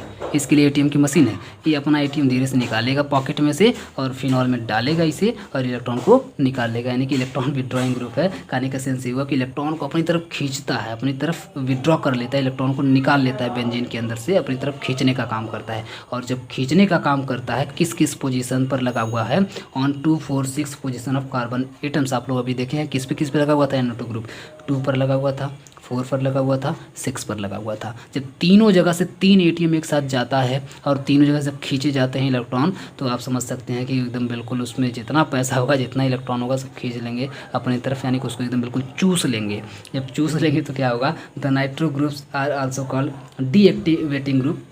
एटीएम की मशीन है, ये अपना एटीएम धीरे से निकालेगा पॉकेट में से और फिनॉल में डालेगा इसे और इलेक्ट्रॉन को निकाल लेगा। यानी कि इलेक्ट्रॉन विड्रॉइंग ग्रुप है। कहने का सेंस ये हुआ कि इलेक्ट्रॉन को अपनी तरफ खींचता है, अपनी तरफ विड्रॉ कर लेता है, इलेक्ट्रॉन को निकाल लेता है बेंजीन के अंदर से, अपनी तरफ खींचने का काम करता है। और जब खींचने का काम करता है किस किस पोजीशन पर लगा हुआ है, on 2, 4, 6 position of carbon atoms. आप लोग अभी देखे हैं किस पे लगा हुआ था, NO2 ग्रुप 2 पर लगा हुआ था, 4 पर लगा हुआ था, 6 पर लगा हुआ था। जब तीनों जगह से 3 एटीएम एक साथ जाता है और तीनों जगह से खींचे जाते हैं इलेक्ट्रॉन, तो आप समझ सकते हैं कि एकदम बिल्कुल उसमें जितना पैसा होगा, जितना इलेक्ट्रॉन होगा सब खींच लेंगे अपनी तरफ, यानी कि उसको एकदम बिल्कुल चूस लेंगे। जब चूस लेंगे तो क्या होगा, the nitro groups are also called deactivating group.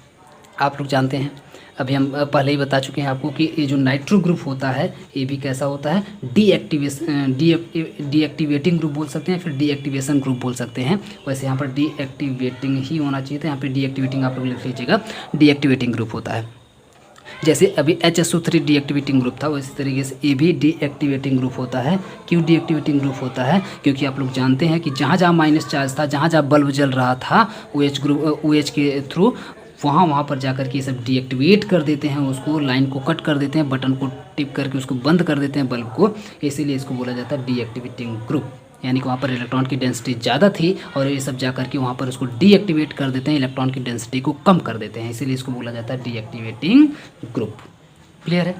आप लोग जानते हैं, अभी हम पहले ही बता चुके हैं आपको कि ये जो नाइट्रो ग्रुप होता है ये भी कैसा होता है, डीएक्टिवेटिंग ग्रुप बोल सकते हैं, फिर डीएक्टिवेशन ग्रुप बोल सकते हैं। वैसे यहाँ पर डीएक्टिवेटिंग ही होना चाहिए था, यहाँ पे डीएक्टिवेटिंग आप लोग लिख लीजिएगा, डीएक्टिवेटिंग ग्रुप होता है। जैसे अभी HSO3 डीएक्टिवेटिंग ग्रुप था, उसी तरीके से ये भी डीएक्टिवेटिंग ग्रुप होता है। क्यों डीएक्टिवेटिंग ग्रुप होता है, क्योंकि आप लोग जानते हैं कि जहाँ जहाँ माइनस चार्ज था, जहाँ जहाँ बल्ब जल रहा था OH के थ्रू, वहाँ पर जाकर के सब डीएक्टिवेट कर देते हैं, उसको लाइन को कट कर देते हैं, बटन को टिप करके उसको बंद कर देते हैं बल्ब को, इसीलिए इसको बोला जाता है डीएक्टिवेटिंग ग्रुप। यानी कि वहाँ पर इलेक्ट्रॉन की डेंसिटी ज़्यादा थी और ये सब जाकर के वहाँ पर उसको डीएक्टिवेट कर देते हैं, इलेक्ट्रॉन की डेंसिटी को कम कर देते हैं, इसीलिए इसको बोला जाता है डीएक्टिवेटिंग ग्रुप। क्लियर है।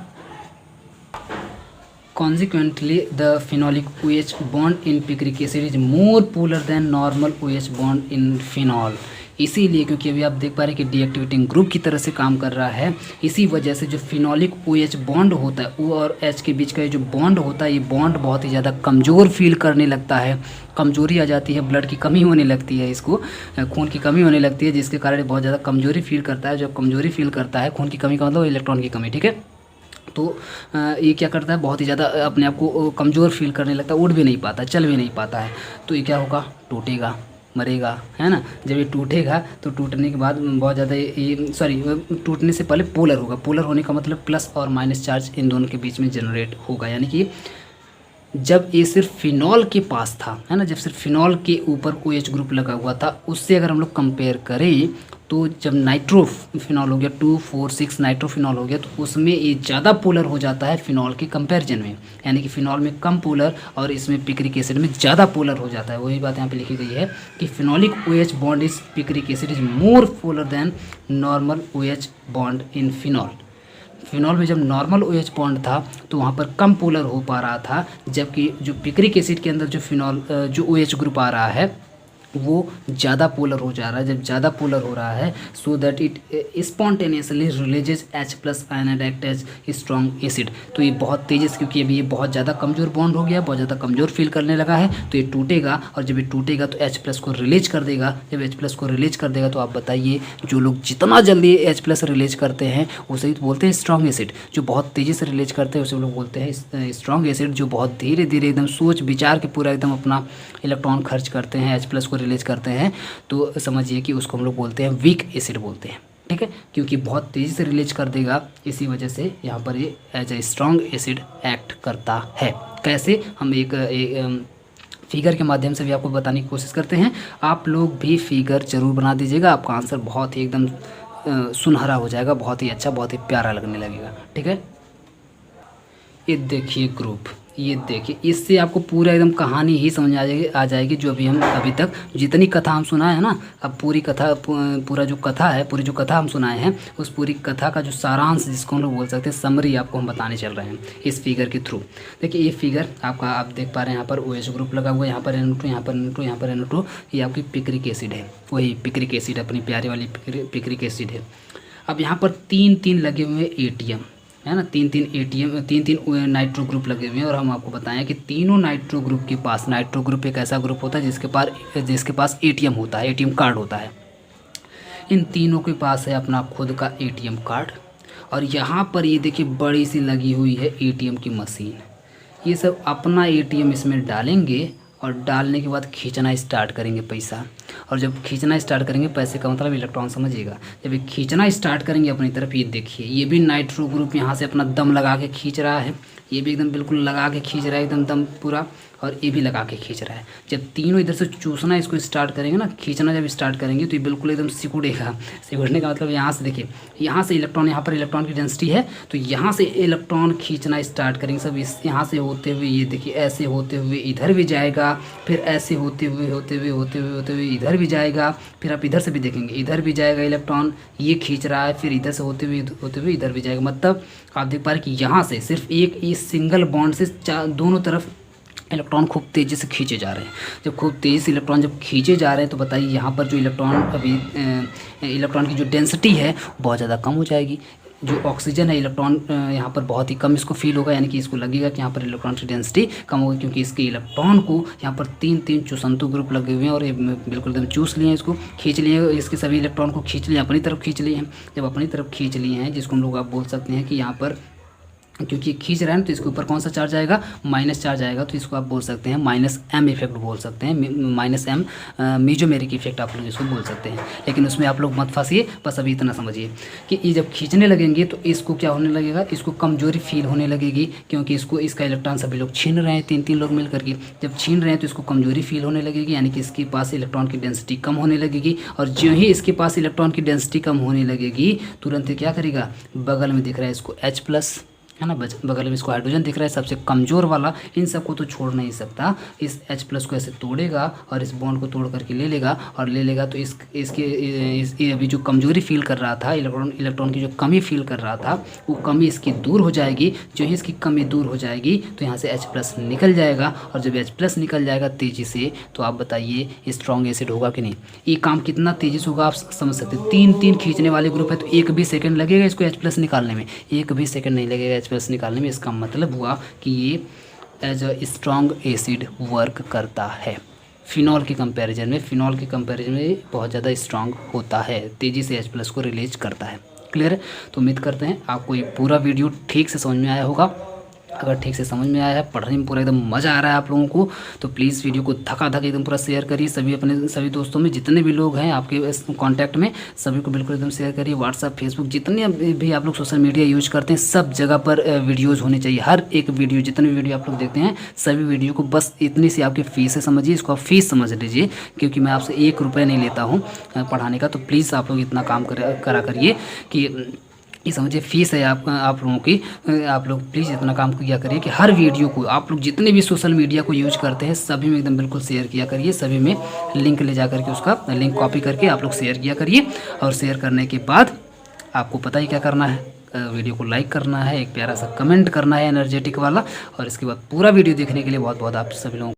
Consequently, the phenolic OH bond in picric acid is more polar than normal OH bond in phenol। इसीलिए क्योंकि अभी आप देख पा रहे हैं कि डीएक्टिवेटिंग ग्रुप की तरह से काम कर रहा है, इसी वजह से जो फिनोलिक OH बॉन्ड होता है O और H के बीच का ये जो बॉन्ड होता है, ये बॉन्ड बहुत ही ज़्यादा कमज़ोर फील करने लगता है, कमजोरी आ जाती है, ब्लड की कमी होने लगती है, इसको खून की कमी होने लगती है, जिसके कारण बहुत ज़्यादा कमजोरी फील करता है। जब कमजोरी फील करता है, खून की कमी का मतलब इलेक्ट्रॉन की कमी, ठीक है, तो ये क्या करता है, बहुत ही ज़्यादा अपने आप को कमज़ोर फील करने लगता है, उठ भी नहीं पाता, चल भी नहीं पाता है। तो ये क्या होगा, टूटेगा, मरेगा, है ना। जब ये टूटेगा तो टूटने के बाद बहुत ज़्यादा ये टूटने से पहले पोलर होगा। पोलर होने का मतलब प्लस और माइनस चार्ज इन दोनों के बीच में जनरेट होगा। यानी कि जब ये सिर्फ फिनॉल के पास था, है ना, जब सिर्फ फिनॉल के ऊपर OH ग्रुप लगा हुआ था, उससे अगर हम लोग कंपेयर करें तो जब नाइट्रो फिनॉल हो गया, 2, 4, 6 नाइट्रो फिनॉल हो गया, तो उसमें ये ज़्यादा पोलर हो जाता है फिनॉल के कंपैरिजन में। यानी कि फिनॉल में कम पोलर और इसमें पिक्रिक एसिड में ज़्यादा पोलर हो जाता है। वही बात यहाँ पे लिखी गई है कि phenolic OH bond is picric acid is more polar than normal OH bond in phenol. Phenol में जब नॉर्मल OH बॉन्ड था तो वहाँ पर कम पोलर हो पा रहा था, जबकि जो पिक्रिक एसिड के अंदर जो फिनॉल जो OH ग्रुप आ रहा है वो ज़्यादा पोलर हो जा रहा है। जब ज़्यादा पोलर हो रहा है so that it spontaneously releases H+ ion and act as strong acid. तो ये बहुत तेज़ी से, क्योंकि अभी ये बहुत ज़्यादा कमज़ोर बॉन्ड हो गया, बहुत ज़्यादा कमज़ोर फील करने लगा है, तो ये टूटेगा और जब ये टूटेगा तो H+ को रिलीज कर देगा। जब H+ को रिलीज कर देगा तो आप बताइए, जो लोग जितना जल्दी H+ रिलीज करते हैं उसे बोलते हैं स्ट्रॉन्ग एसिड। जो बहुत तेज़ी से रिलीज करते हैं उसे लोग बोलते हैं स्ट्रॉन्ग एसिड। जो बहुत धीरे धीरे एकदम सोच विचार के पूरा एकदम अपना इलेक्ट्रॉन खर्च करते हैं, H+ को रिलीज करते हैं, तो समझिए कि उसको हम लोग बोलते हैं वीक एसिड बोलते हैं, ठीक है, क्योंकि बहुत तेज़ी से रिलीज कर देगा, इसी वजह से यहाँ पर ये as a strong acid act करता है। कैसे, हम एक फिगर के माध्यम से भी आपको बताने की कोशिश करते हैं। आप लोग भी फिगर जरूर बना दीजिएगा, आपका आंसर बहुत ही एकदम सुनहरा हो जाएगा, बहुत ही अच्छा, बहुत ही प्यारा लगने लगेगा, ठीक है। ये देखिए ग्रुप, ये देखिए, इससे आपको पूरा एकदम कहानी ही समझ आ जाएगी जो अभी तक जितनी कथा हम सुनाए हैं ना। अब पूरी कथा, पूरा जो कथा है, पूरी जो कथा हम सुनाए हैं, उस पूरी कथा का जो सारांश, जिसको हम लोग बोल सकते हैं समरी, आपको हम बताने चल रहे हैं इस फिगर के थ्रू। देखिए ये फिगर आपका, आप देख पा रहे हैं यहाँ पर OH ग्रुप लगा हुआ है, यहाँ पर NO2, यहाँ पर NO2, यहाँ पर NO2, ये आपकी पिक्रिक एसिड है, वही पिक्रिक एसिड, अपनी प्यारी वाली पिक्रिक एसिड है। अब यहाँ पर 3 लगे हुए ATM, है ना, 3 ATM, 3 नाइट्रो ग्रुप लगे हुए हैं। और हम आपको बताएं कि तीनों नाइट्रो ग्रुप के पास, नाइट्रो ग्रुप एक ऐसा ग्रुप होता है जिसके पास ATM होता है, ATM कार्ड होता है। इन तीनों के पास है अपना खुद का ATM कार्ड, और यहाँ पर ये देखिए बड़ी सी लगी हुई है एटीएम की मशीन। ये सब अपना एटीएम इसमें डालेंगे और डालने के बाद खींचना स्टार्ट करेंगे पैसा। और जब खींचना स्टार्ट करेंगे, पैसे का मतलब इलेक्ट्रॉन समझिएगा, जब ये खींचना स्टार्ट करेंगे अपनी तरफ, ये देखिए ये भी नाइट्रो ग्रुप यहाँ से अपना दम लगा के खींच रहा है, ये भी एकदम बिल्कुल लगा के खींच रहा है एकदम दम पूरा, और ये भी लगा के खींच रहा है। जब तीनों इधर से चूसना इसको स्टार्ट करेंगे ना, खींचना जब स्टार्ट करेंगे तो ये बिल्कुल एकदम सिकुड़ेगा। सिकुड़ने का मतलब यहाँ से देखिए, यहाँ से इलेक्ट्रॉन, यहाँ पर इलेक्ट्रॉन की डेंसिटी है तो यहाँ से इलेक्ट्रॉन खींचना स्टार्ट करेंगे सब। इस यहाँ से होते हुए ये देखिए ऐसे होते हुए इधर भी जाएगा, फिर ऐसे होते हुए इधर भी जाएगा, फिर आप इधर से भी देखेंगे इधर भी जाएगा इलेक्ट्रॉन, ये खींच रहा है, फिर इधर से होते हुए इधर भी जाएगा। मतलब आप देख पा रहे हैं कि यहाँ से सिर्फ एक इस सिंगल बॉन्ड से दोनों तरफ इलेक्ट्रॉन खूब तेज़ी से खींचे जा रहे हैं। जब खूब तेज़ी से इलेक्ट्रॉन जब खींचे जा रहे हैं तो बताइए यहाँ पर जो इलेक्ट्रॉन अभी इलेक्ट्रॉन की जो डेंसिटी है बहुत ज़्यादा कम हो जाएगी। जो ऑक्सीजन है इलेक्ट्रॉन यहाँ पर बहुत ही कम इसको फील होगा, यानी कि इसको लगेगा कि यहाँ पर इलेक्ट्रॉन की डेंसिटी कम होगी, क्योंकि इसके इलेक्ट्रॉन को यहाँ पर तीन चूसंतु ग्रुप लगे हुए हैं और ये बिल्कुल एकदम चूस लिए हैं, इसको खींच लिए, इसके सभी इलेक्ट्रॉन को खींच लिए, अपनी तरफ खींच लिए हैं। जब अपनी तरफ खींच लिए हैं, जिसको हम लोग आप बोल सकते हैं कि यहाँ पर क्योंकि खींच रहा है तो इसके ऊपर कौन सा चार्ज आएगा, माइनस चार्ज आएगा, तो इसको आप बोल सकते हैं माइनस एम इफेक्ट बोल सकते हैं, माइनस एम मीजोमेरिक इफेक्ट आप लोग इसको बोल सकते हैं। लेकिन उसमें आप लोग मत फंसिए, बस अभी इतना समझिए कि ये जब खींचने लगेंगे तो इसको क्या होने लगेगा, इसको कमजोरी फील होने लगेगी, क्योंकि इसका इलेक्ट्रॉन सभी लोग छीन रहे हैं, तीन लोग मिल करके जब छीन रहे हैं तो इसको कमजोरी फील होने लगेगी, यानी कि इसके पास इलेक्ट्रॉन की डेंसिटी कम होने लगेगी। और जो ही इसके पास इलेक्ट्रॉन की डेंसिटी कम होने लगेगी, तुरंत क्या करेगा, बगल में दिख रहा है इसको H+ है ना, बगल में इसको हाइड्रोजन दिख रहा है सबसे कमज़ोर वाला, इन सबको तो छोड़ नहीं सकता। इस H+ को ऐसे तोड़ेगा और इस बॉन्ड को तोड़ करके ले लेगा तो इसके अभी जो कमज़ोरी फील कर रहा था, इलेक्ट्रॉन की जो कमी फील कर रहा था, वो कमी इसकी दूर हो जाएगी। जो ही इसकी कमी दूर हो जाएगी तो यहाँ से H+ निकल जाएगा, और जब H+ निकल जाएगा तेज़ी से, तो आप बताइए स्ट्रॉन्ग एसिड होगा कि नहीं। ये काम कितना तेज़ी से होगा आप समझ सकते हैं। तीन खींचने वाले ग्रुप है तो 1 भी सेकेंड लगेगा इसको H+ निकालने में, 1 भी सेकेंड नहीं लगेगा H+ निकालने में। इसका मतलब हुआ कि ये as a strong acid work करता है। फिनॉल के कंपैरिजन में बहुत ज़्यादा स्ट्रॉन्ग होता है, तेज़ी से H+ को रिलीज करता है। क्लियर है? तो उम्मीद करते हैं आपको ये पूरा वीडियो ठीक से समझ में आया होगा। अगर ठीक से समझ में आया है, पढ़ने में पूरा एकदम मज़ा आ रहा है आप लोगों को, तो प्लीज़ वीडियो को धका एकदम पूरा शेयर करिए। सभी दोस्तों में जितने भी लोग हैं आपके कांटेक्ट में, सभी को बिल्कुल एकदम शेयर करिए। व्हाट्सअप, फेसबुक, जितने भी आप लोग सोशल मीडिया यूज करते हैं, सब जगह पर वीडियोज़ होने चाहिए। हर एक वीडियो, जितने भी वीडियो आप लोग देखते हैं, सभी वीडियो को बस इतनी सी आपकी फ़ीस है, समझिए इसको आप फीस समझ लीजिए, क्योंकि मैं आपसे 1 रुपये नहीं लेता हूँ पढ़ाने का। तो प्लीज़ आप लोग इतना काम करा करिए कि ये समझिए फीस है आप लोगों की। आप लोग प्लीज़ इतना काम किया करिए कि हर वीडियो को आप लोग जितने भी सोशल मीडिया को यूज करते हैं, सभी में एकदम बिल्कुल शेयर किया करिए। सभी में लिंक ले जा करके, उसका लिंक कॉपी करके आप लोग शेयर किया करिए। और शेयर करने के बाद आपको पता ही क्या करना है, वीडियो को लाइक करना है, एक प्यारा सा कमेंट करना है एनर्जेटिक वाला, और इसके बाद पूरा वीडियो देखने के लिए बहुत बहुत आप सभी लोगों